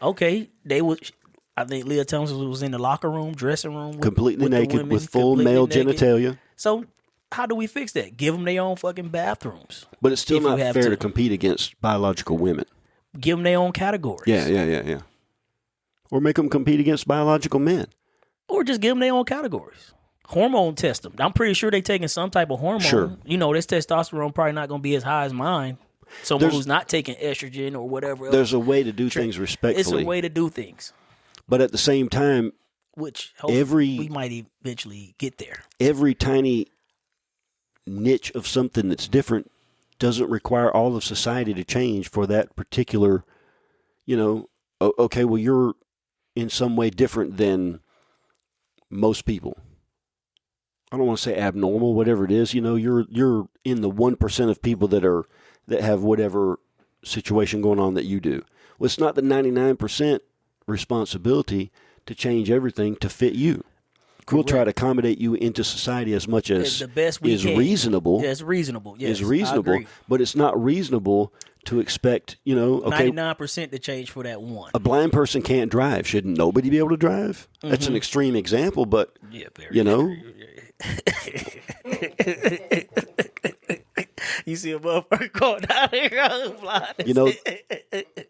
okay, I think Leah Thompson was in the locker room, dressing room, completely naked with full male genitalia. So how do we fix that? Give them their own fucking bathrooms. But it's still not fair to compete against biological women. Give them their own categories. Yeah. Or make them compete against biological men. Or just give them their own categories. Hormone test them. I'm pretty sure they're taking some type of hormone. Sure. This testosterone probably not going to be as high as mine. Someone who's not taking estrogen or whatever else. There's a way to do things respectfully. It's a way to do things. But at the same time, which hopefully we might eventually get there. Every tiny niche of something that's different doesn't require all of society to change for that particular, okay, well, you're in some way different than most people. I don't want to say abnormal, whatever it is. You're in the 1% of people that have whatever situation going on that you do. Well, it's not the 99% responsibility to change everything to fit you. Correct. We'll try to accommodate you into society as much as the best we is can. Reasonable. Yeah, it's reasonable. Yes, is reasonable, but it's not reasonable to expect, 99% to change for that one. A blind person can't drive. Shouldn't nobody be able to drive? Mm-hmm. That's an extreme example, but You see a motherfucker going down there blind.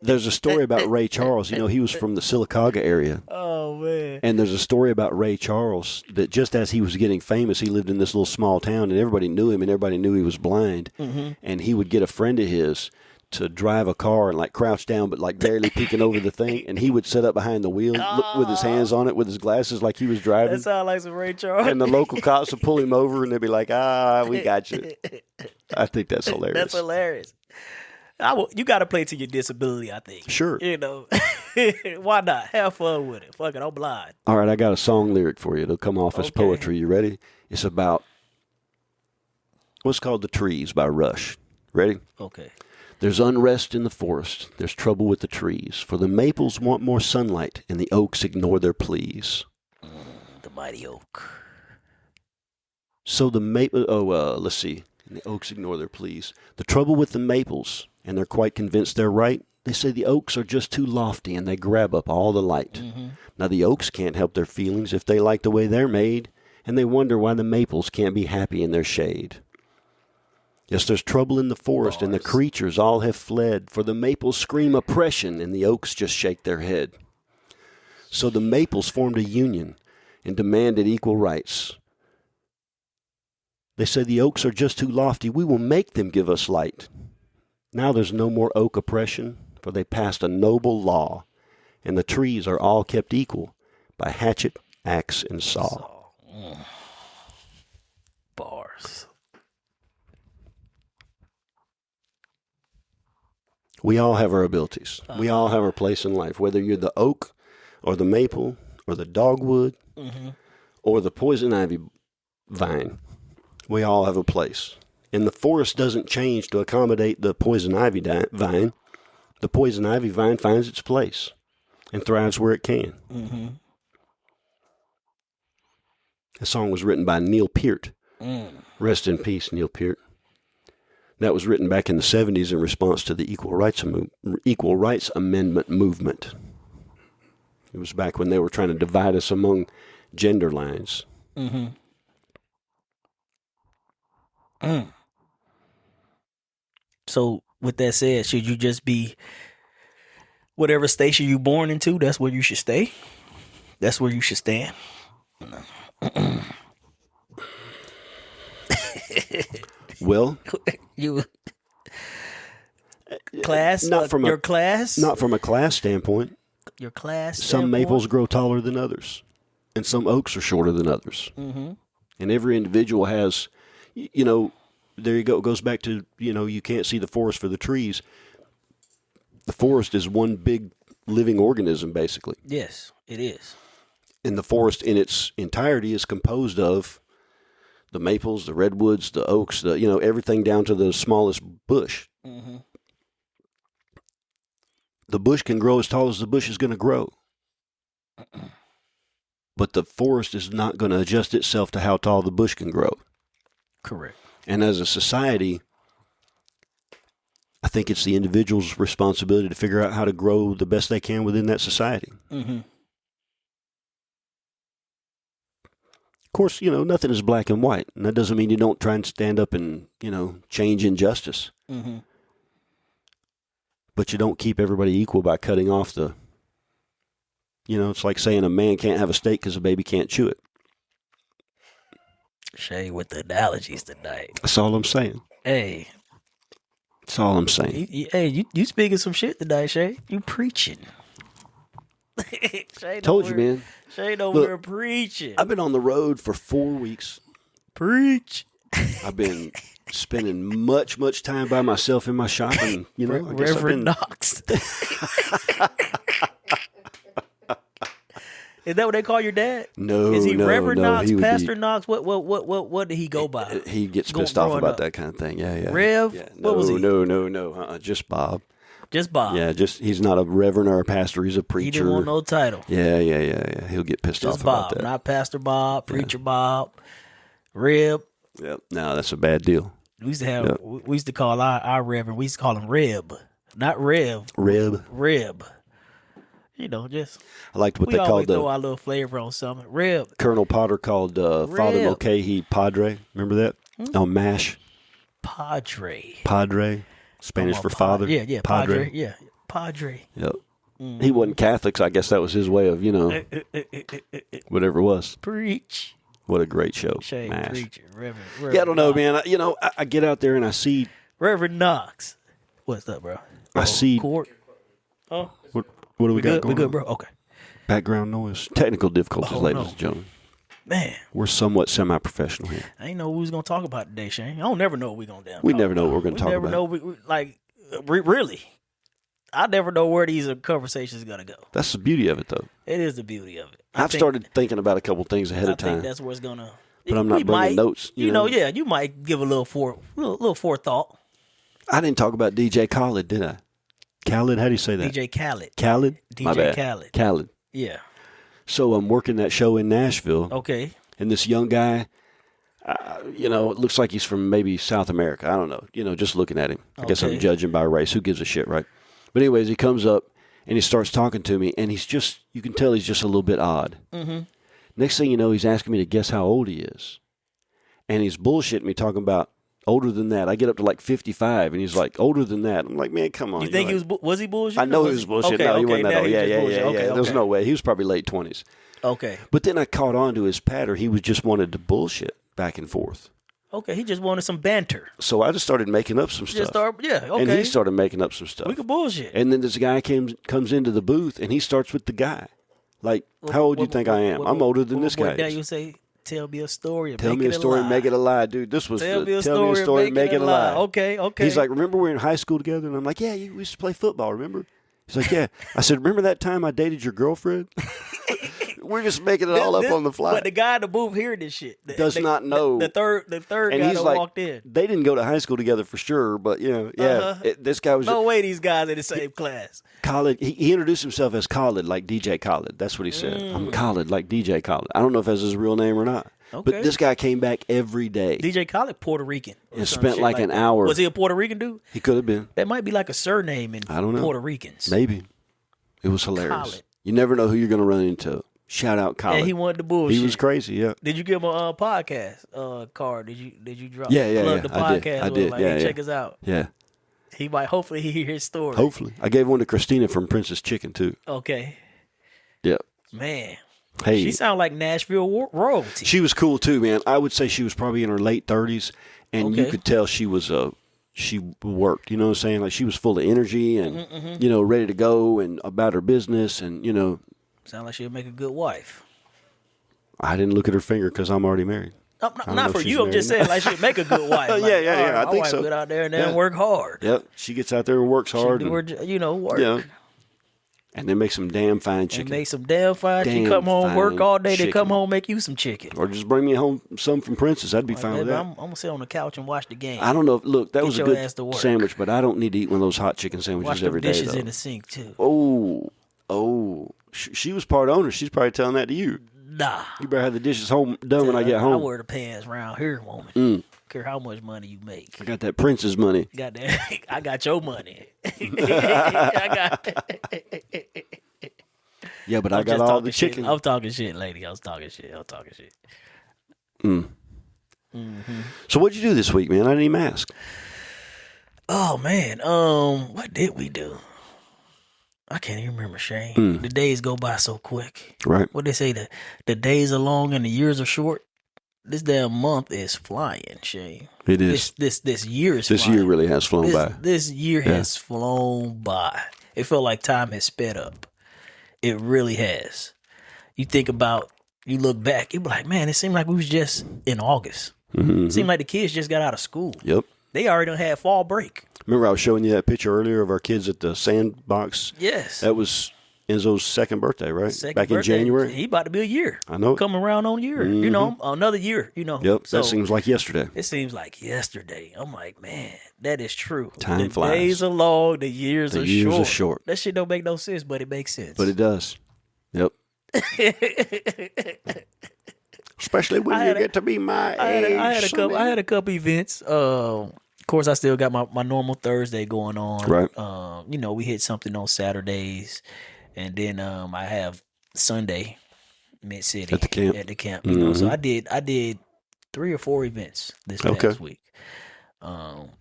There's a story about Ray Charles. He was from the Sylacauga area. Oh, man. And there's a story about Ray Charles that just as he was getting famous, he lived in this little small town, and everybody knew him, and everybody knew he was blind. Mm-hmm. And he would get a friend of his to drive a car and crouch down but barely peeking over the thing, and he would sit up behind the wheel with his hands on it with his glasses like he was driving. That sounds like some Ray Charles. And the local cops would pull him over and they'd be like, we got you. I think that's hilarious. That's hilarious. You got to play to your disability, I think. Sure. Why not? Have fun with it. Fuck it, I'm blind. All right, I got a song lyric for you. It'll come off as poetry. You ready? It's about what's called The Trees by Rush. Ready? Okay. There's unrest in the forest. There's trouble with the trees. For the maples want more sunlight, and the oaks ignore their pleas. The mighty oak. So the maple. Let's see. And the oaks ignore their pleas. The trouble with the maples, and they're quite convinced they're right. They say the oaks are just too lofty, and they grab up all the light. Mm-hmm. Now the oaks can't help their feelings if they like the way they're made, and they wonder why the maples can't be happy in their shade. Yes, there's trouble in the forest, and the creatures all have fled, for the maples scream oppression, and the oaks just shake their head. So the maples formed a union and demanded equal rights. They say the oaks are just too lofty. We will make them give us light. Now there's no more oak oppression, for they passed a noble law, and the trees are all kept equal by hatchet, axe, and saw. Bars. We all have our abilities. We all have our place in life, whether you're the oak or the maple or the dogwood or the poison ivy vine. We all have a place. And the forest doesn't change to accommodate the poison ivy vine. The poison ivy vine finds its place and thrives where it can. Mm-hmm. The song was written by Neil Peart. Rest in peace, Neil Peart. That was written back in the 70s in response to the Equal Rights Amendment movement. It was back when they were trying to divide us among gender lines. So, with that said, should you just be whatever station you're born into? That's where you should stay. That's where you should stand. Well, you class, not from your a class, not from a class standpoint. Your class. Some standpoint? maples grow taller than others, and some oaks are shorter than others. And every individual has, you know, there you go. It goes back to, you know, you can't see the forest for the trees. The forest is one big living organism, basically. Yes, it is. And the forest in its entirety is composed of the maples, the redwoods, the oaks, the, you know, everything down to the smallest bush. The bush can grow as tall as the bush is going to grow. But the forest is not going to adjust itself to how tall the bush can grow. Correct. And as a society, I think it's the individual's responsibility to figure out how to grow the best they can within that society. Of course, you know, nothing is black and white. And that doesn't mean you don't try and stand up and, you know, change injustice. But you don't keep everybody equal by cutting off the, you know, it's like saying a man can't have a steak because a baby can't chew it. Shay with the analogies tonight. That's all I'm saying. Hey. That's all I'm saying. You speaking some shit tonight, Shay. You preaching. Shay Told you, man. Shay over here preaching. I've been on the road for 4 weeks. Preach. I've been spending much time by myself in my shop, and, you know, I guess Reverend Knox. Is that what they call your dad? No, is he no, Reverend no, Knox, Pastor Knox? What did he go by? He gets pissed off about that kind of thing. Yeah. Rev? Yeah. What was he? No. Just Bob. Just Bob. Yeah, he's not a reverend or a pastor. He's a preacher. He didn't want no title. Yeah. He'll get pissed off about that. Not Pastor Bob, Preacher Bob, Reb. Yep. No, that's a bad deal. We used to call our Reverend. We used to call him Reb, not Rev. Reb. You know, just I liked what we they always called throw our little flavor on something. Reb. Colonel Potter called Father Mulcahy Padre. Remember that on MASH? Padre, Spanish for father. Yeah, Padre. Yeah, Padre. Yep. He wasn't Catholic, so I guess that was his way of, you know, whatever it was. Preach. What a great show. Shame, MASH. preacher, Reverend Yeah, I don't know, Knox. man. I get out there and I see Reverend Knox. What's up, bro? I see. Court. Oh, What do we got good. going We good, on? bro. Okay. Background noise. Technical difficulties, ladies and gentlemen. Man, We're somewhat semi-professional here. I ain't know what we was gonna talk about today, Shane. I don't never know what we gonna damn. We talk never know about. what we're gonna talk never about. know. Really. I never know where these conversations gonna go. That's the beauty of it, though. It is the beauty of it. I've started thinking about a couple things ahead of I think time, that's where it's gonna. but I'm not bringing notes. You know, yeah, you might give a little forethought. I didn't talk about DJ Khaled, did I? Khaled, how do you say that? DJ Khaled. Khaled? My DJ bad. Khaled. Yeah. So I'm working that show in Nashville, Okay. and this young guy, it looks like he's from maybe South America. I don't know. Just looking at him. I guess I'm Okay. judging by race. Who gives a shit, right? But anyways, he comes up, and he starts talking to me, and you can tell he's just a little bit odd. Mm-hmm. Next thing you know, he's asking me to guess how old he is. And he's bullshitting me, talking about older than that. I get up to like 55, and he's like, older than that. I'm like, man, come on. You think was he bullshit? I know he was bullshit. Okay, No, he okay, wasn't that now old. he's Yeah. just bullshit. Okay, There's okay. no way. He was probably late 20s. Okay. But then I caught on to his patter. He was just wanted to bullshit back and forth. Okay, he just wanted some banter. So I just started making up some stuff. Okay. And he started making up some stuff. We could bullshit. And then this guy comes into the booth, and he starts with the guy. Like, how old do you think I am? I'm older than this guy Now is. you say, tell me a story. Tell me a story, make it a lie, dude. This was Tell me a story, make it a lie. Okay. He's like, remember we were in high school together? And I'm like, yeah, we used to play football, remember? He's like, yeah. I said, remember that time I dated your girlfriend? We're just making it all up on the fly. But the guy in the booth hearing this shit does not know. The third And guy he's that like, walked in. they didn't go to high school together for sure, but this guy was No way these guys in the same class. Khaled. He introduced himself as Khaled, like DJ Khaled. That's what he said. I'm Khaled, like DJ Khaled. I don't know if that's his real name or not. Okay. But this guy came back every day. DJ Khaled, Puerto Rican. And spent like an hour. Was he a Puerto Rican dude? He could have been. That might be like a surname in I don't know. Puerto Ricans. Maybe. It was hilarious. Khaled. You never know who you're going to run into. Shout out Khaled. And he wanted the bullshit. He was crazy, yeah. Did you give him a podcast card? Did you drop plug the podcast? I did. Like, yeah, hey, check us out. Yeah. Hopefully he hear his story. Hopefully. I gave one to Christina from Princess Chicken, too. Okay. Yeah. Man. Hey. She sounded like Nashville royalty. She was cool, too, man. I would say she was probably in her late 30s, and you could tell she was she worked, you know what I'm saying? Like, she was full of energy and, ready to go and about her business and, Sound like she'd make a good wife. I didn't look at her finger because I'm already married. Not for you. I'm just saying, like, she'd make a good wife. Like, yeah. I think so. Get out there and work hard. Yep. She gets out there and works hard. Work. Yeah. And then make some damn fine chicken. She come home, work all day. They come home, make you some chicken. Or just bring me home some from Princess. I'd be fine with that. I'm going to sit on the couch and watch the game. I don't know. Look, that was a good sandwich, but I don't need to eat one of those hot chicken sandwiches every day. Wash the dishes in the sink, too. Oh. She was part owner. She's probably telling that to you. Nah. You better have the dishes done when I get home. I wear the pants around here, woman. Care how much money you make. I got that Princess money. Got that. I got your money. Yeah, but I got all the chicken. I'm talking shit, lady. I was talking shit. So what'd you do this week, man? I didn't even ask. Oh man, what did we do? I can't even remember, Shane. The days go by so quick. Right. What they say, the days are long and the years are short. This damn month is flying, Shane. It is. This year is This flying. year really has flown by. This year has flown by. It felt like time has sped up. It really has. You look back, you be like, man, it seemed like we was just in August. Mm-hmm. It seemed like the kids just got out of school. Yep. They already done had fall break. Remember I was showing you that picture earlier of our kids at the sandbox? Yes. That was Enzo's second birthday, right? Back in January. He about to be a year. I know. Coming around on a year. Another year, Yep, So that seems like yesterday. It seems like yesterday. I'm like, man, that is true. Time flies. The days are long, the years are short. That shit don't make no sense, but it makes sense. But it does. Yep. Especially when you get to be my age. I had a couple events. Of course, I still got my normal Thursday going on. Right. We hit something on Saturdays, and then I have Sunday, Mid City at the camp. So I did 3 or 4 events this past week.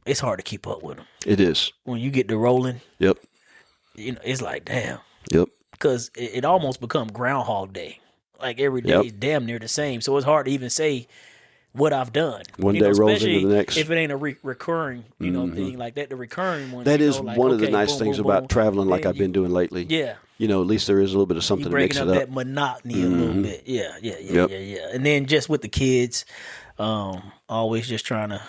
It's hard to keep up with them. It is when you get to rolling. Yep. It's like damn. Yep. it almost become Groundhog Day. Like every day is damn near the same. So it's hard to even say what I've done. One day rolls into the next. If it ain't a recurring, thing like that. The recurring one. That is one of the nice things about traveling like I've been doing lately. Yeah. At least there is a little bit of something to mix it up. Breaking up that monotony a little bit. Yeah. And then just with the kids, always just trying to,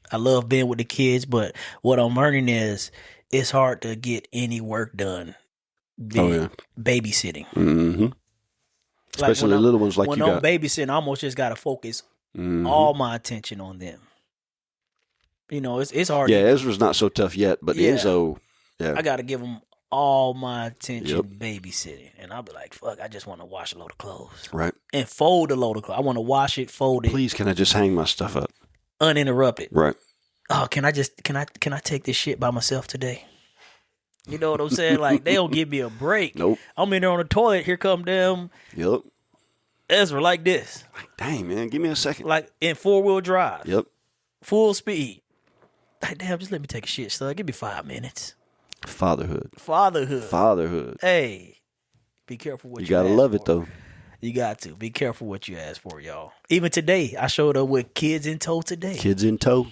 I love being with the kids, but what I'm learning is it's hard to get any work done babysitting. Mm-hmm. Especially the little ones like you got. When I'm babysitting, I almost just got to focus all my attention on them. It's hard. Yeah, Ezra's not so tough yet, but Enzo, I got to give him all my attention babysitting. And I'll be like, fuck, I just want to wash a load of clothes. Right. And fold a load of clothes. I want to wash it, fold it. Please, can I just hang my stuff up? Uninterrupted. Right. Oh, can I take this shit by myself today? You know what I'm saying? Like, they don't give me a break. Nope. I'm in there on the toilet. Here come them. Yep. Ezra, like this. Like, dang, man, give me a second. Like, in 4-wheel drive. Yep. Full speed. Like, damn, just let me take a shit, son. Give me 5 minutes. Fatherhood. Hey, be careful what you gotta love it, though. You got to. Be careful what you ask for, y'all. Even today, I showed up with kids in tow today. Kids in tow.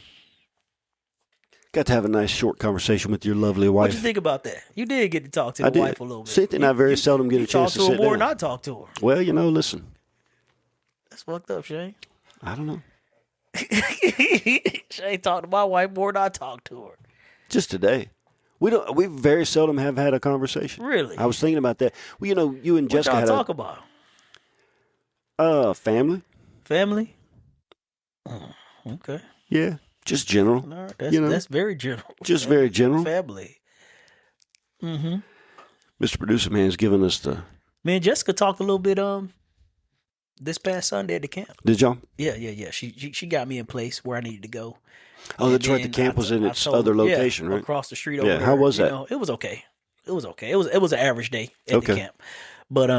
Got to have a nice short conversation with your lovely wife. What you think about that? You did get to talk to the wife a little bit. Cynthia and I very seldom get a chance to sit down. You talk to her more than I talk to her. Well, listen. That's fucked up, Shane. I don't know. Shane talked to my wife more than I talk to her. Just today. We very seldom have had a conversation. Really? I was thinking about that. Well, you and Jessica what had y'all talk about? Family. Family? Okay. Yeah. Just general. All right, that's very general. Just very general. Family. Mm-hmm. Mr. Producer Man's giving us the... Me and Jessica talked a little bit This past Sunday at the camp. Did y'all? Yeah. She got me in place where I needed to go. Oh, that's right. The camp was in its other location, right? Across the street over there. How was that? You know, it was okay. It was an average day at the camp. But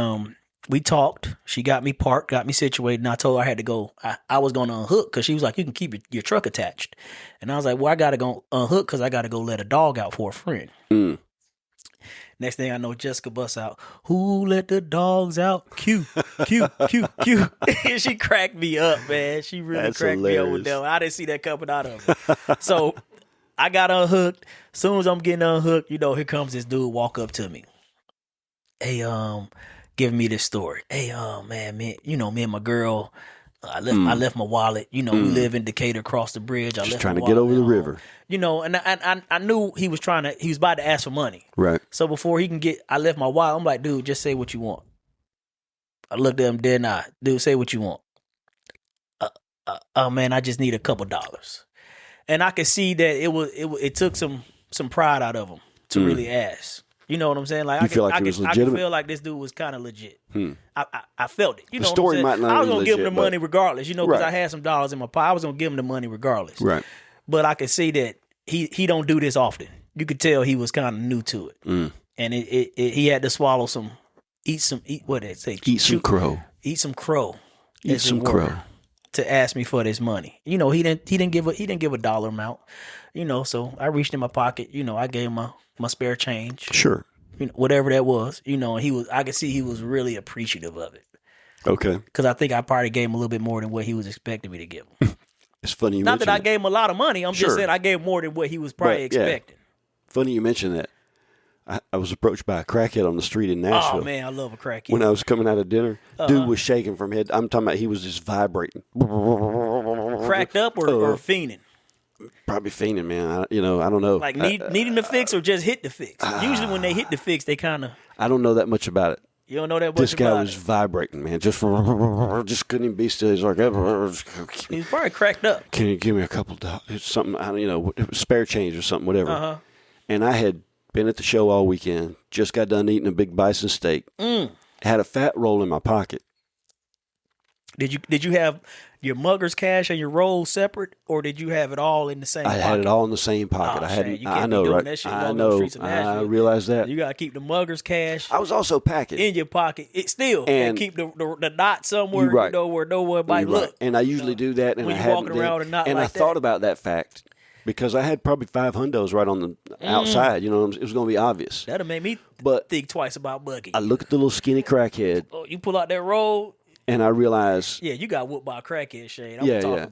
we talked. She got me parked, got me situated, and I told her I had to go. I was going to unhook because she was like, you can keep your truck attached. And I was like, well, I got to go unhook because I got to go let a dog out for a friend. Next thing I know, Jessica busts out, who let the dogs out? Q. And she cracked me up, man. She really cracked me up with that one. I didn't see that coming out of her. So I got unhooked. As soon as I'm getting unhooked, you know, here comes this dude walk up to me. Hey, giving me this story. Hey, man, you know, me and my girl, I left my wallet. You know, we live in Decatur, across the bridge. I just left trying my to get over the river. You know, and I knew he was about to ask for money. Right. So before he can I left my wallet. I'm like, dude, just say what you want. I looked at him dead in the eye. Dude, say what you want. Man, I just need a couple dollars. And I could see that it took some pride out of him to really ask. You know what I'm saying? Like, I could feel like this dude was kind of legit. I felt it. You know, the story might not. I was gonna give him the money regardless. You know, because I had some dollars in my pocket. I was gonna give him the money regardless. Right. But I could see that he don't do this often. You could tell he was kind of new to it, and he had to swallow some, eat some crow to ask me for this money. You know, he didn't give a dollar amount. You know, so I reached in my pocket. You know, I gave him my spare change. Sure. You know, whatever that was. You know, and I could see he was really appreciative of it. Okay. Because I think I probably gave him a little bit more than what he was expecting me to give him. It's funny you Not mention that I gave him a lot of money. I'm just saying I gave more than what he was probably expecting. Yeah. Funny you mention that. I was approached by a crackhead on the street in Nashville. Oh, man, I love a crackhead. When I was coming out of dinner, dude was shaking from head. I'm talking about he was just vibrating. Cracked up or fiending? Probably fiending, man. I don't know. Like needing the fix or just hit the fix? Usually when they hit the fix, they kind of... I don't know that much about it. You don't know that much This guy about was vibrating, man. Just couldn't even be still. He's like... He was probably cracked up. Can you give me a couple dollars? Something, I don't know, spare change or something, whatever. And I had been at the show all weekend. Just got done eating a big bison steak. Had a fat roll in my pocket. Did you have your mugger's cash and your roll separate, or did you have it all in the same pocket? I had it all in the same pocket. I know, right? I know. I realize that. You got to keep the mugger's cash. I was also packing in your pocket. And keep the knot somewhere, right. Where no one might look. And I usually do that. And when you're walking around with a knot and like I thought about that fact because I had probably 5 hundos right on the outside. You know, it was going to be obvious. That'll make me think twice about bugging. I look at the little skinny crackhead. Oh, you pull out that roll. And I realized... Yeah, you got whooped by a crackhead, Shane.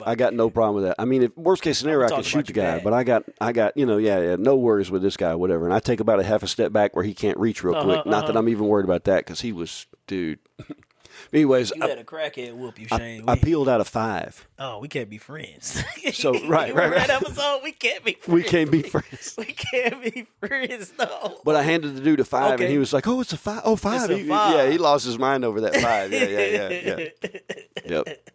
I got no problem with that. I mean, if worst case scenario, I can shoot the guy. But I got no worries with this guy, whatever. And I take about a half a step back where he can't reach real quick. Not that I'm even worried about that because he was... Dude... Anyways, you had a crackhead whoop you, Shane. I peeled out of 5. Oh, we can't be friends. So right. That episode, we can't be friends. We can't be friends. We can't be friends, no. But I handed the dude a 5, and he was like, "Oh, it's a 5. Oh, 5." Yeah, he lost his mind over that 5. Yeah. Yep.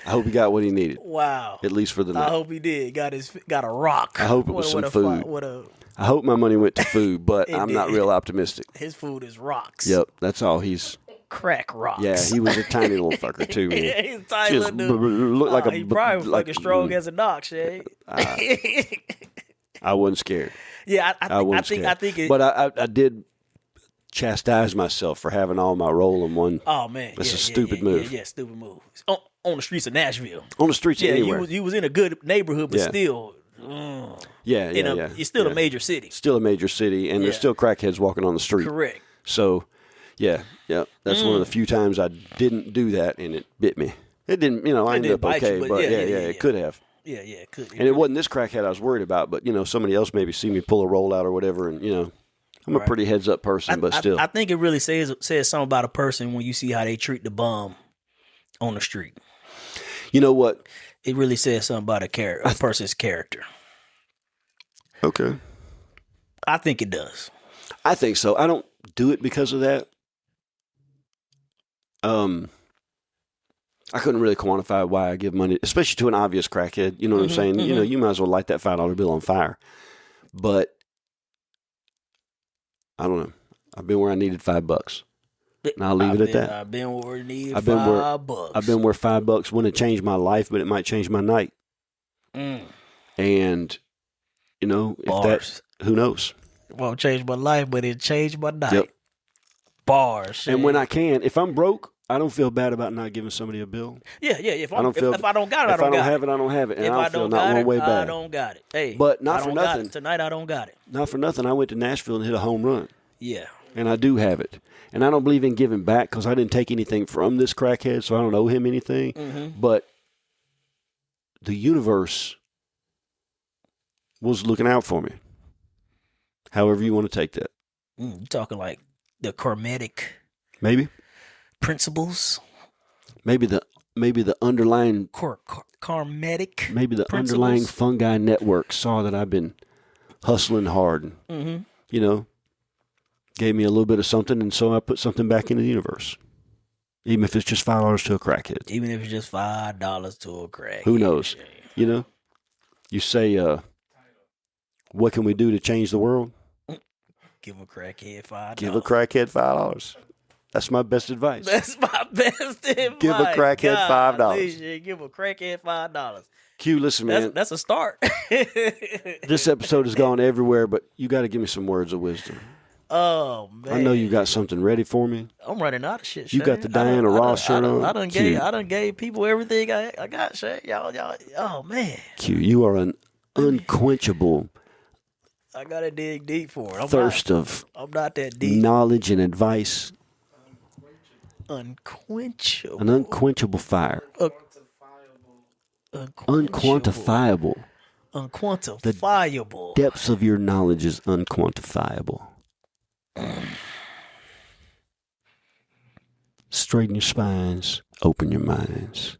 I hope he got what he needed. Wow. At least for the night. I hope he did. Got a rock. I hope it was some food. I hope my money went to food, but I'm not real optimistic. His food is rocks. Yep, that's all he's. Crack rocks. Yeah, he was a tiny little fucker too, man. Yeah, he's a tiny little dude. Looked like he probably was fucking strong as a dock, Shay. I wasn't scared. Yeah, I think it. But I did chastise myself for having all my roll in one. Oh man, that's a stupid move. Yeah, stupid move. On the streets of Nashville. On the streets of anywhere. He was in a good neighborhood, but still. It's still a major city. Still a major city, and there's still crackheads walking on the street. Correct. So. Yeah. That's one of the few times I didn't do that, and it bit me. It didn't, I ended up okay, but it could have. Yeah, it could. And it wasn't this crackhead I was worried about, but somebody else maybe see me pull a roll out or whatever, and I'm a pretty heads up person, but still. I think it really says something about a person when you see how they treat the bum on the street. You know what? It really says something about a person's character. Okay. I think it does. I think so. I don't do it because of that. I couldn't really quantify why I give money, especially to an obvious crackhead. You know what I'm saying? Mm-hmm. You might as well light that $5 bill on fire. But I don't know. I've been where I needed $5. And I'll leave it at that. I've been where it needed I've been $5. I've been where $5 wouldn't change my life, but it might change my night. And, you know, who knows? It won't change my life, but it changed my night. Yep. Bars. And when I can, if I'm broke, I don't feel bad about not giving somebody a bill. Yeah. If I don't got it, if I don't have it, I don't have it. And if I don't feel not one way bad. I don't got it. Hey, but not for nothing. Tonight I don't got it. Not for nothing. I went to Nashville and hit a home run. Yeah. And I do have it. And I don't believe in giving back because I didn't take anything from this crackhead, so I don't owe him anything. Mm-hmm. But the universe was looking out for me. However you want to take that. You're talking like the karmatic principles. Maybe the underlying karmatic. Maybe the principles. Underlying fungi network saw that I've been hustling hard and, you know, gave me a little bit of something, and so I put something back into the universe. Even if it's just $5 to a crackhead. Even if it's just $5 to a crackhead. Who knows? You know? You say, what can we do to change the world? Give a crackhead $5. Give a crackhead $5. That's my best advice. That's my best advice. Give a crackhead $5. Give a crackhead $5. Q, listen, man. That's a start. This episode has gone everywhere, but you got to give me some words of wisdom. Oh, man. I know you got something ready for me. I'm running out of shit, You Shay. got the Diana Ross shirt on. I done gave people everything I got, Shay. Y'all, oh, man. Q, you are an unquenchable I got to dig deep for it. I'm not that deep. Knowledge and advice. Unquenchable. An unquenchable fire. Unquantifiable. Unquantifiable. The depths of your knowledge is unquantifiable. Straighten your spines. Open your minds.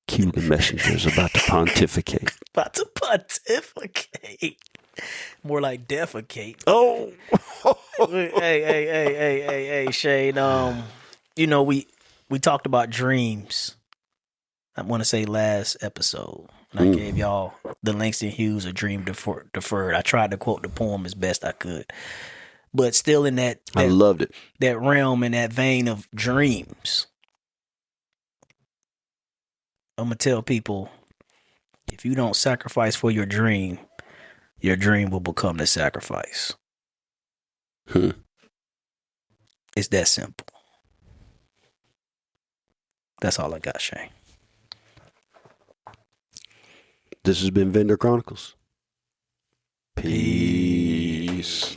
Cue the messengers about to pontificate. About to pontificate. More like defecate. Oh. Hey, Shane. You know, we talked about dreams. I want to say last episode. And I gave y'all the Langston Hughes, A Dream Deferred. I tried to quote the poem as best I could. But still in that I loved it. That realm and that vein of dreams. I'm going to tell people, if you don't sacrifice for your dream will become the sacrifice. It's that simple. That's all I got, Shane. This has been Vendor Chronicles. Peace.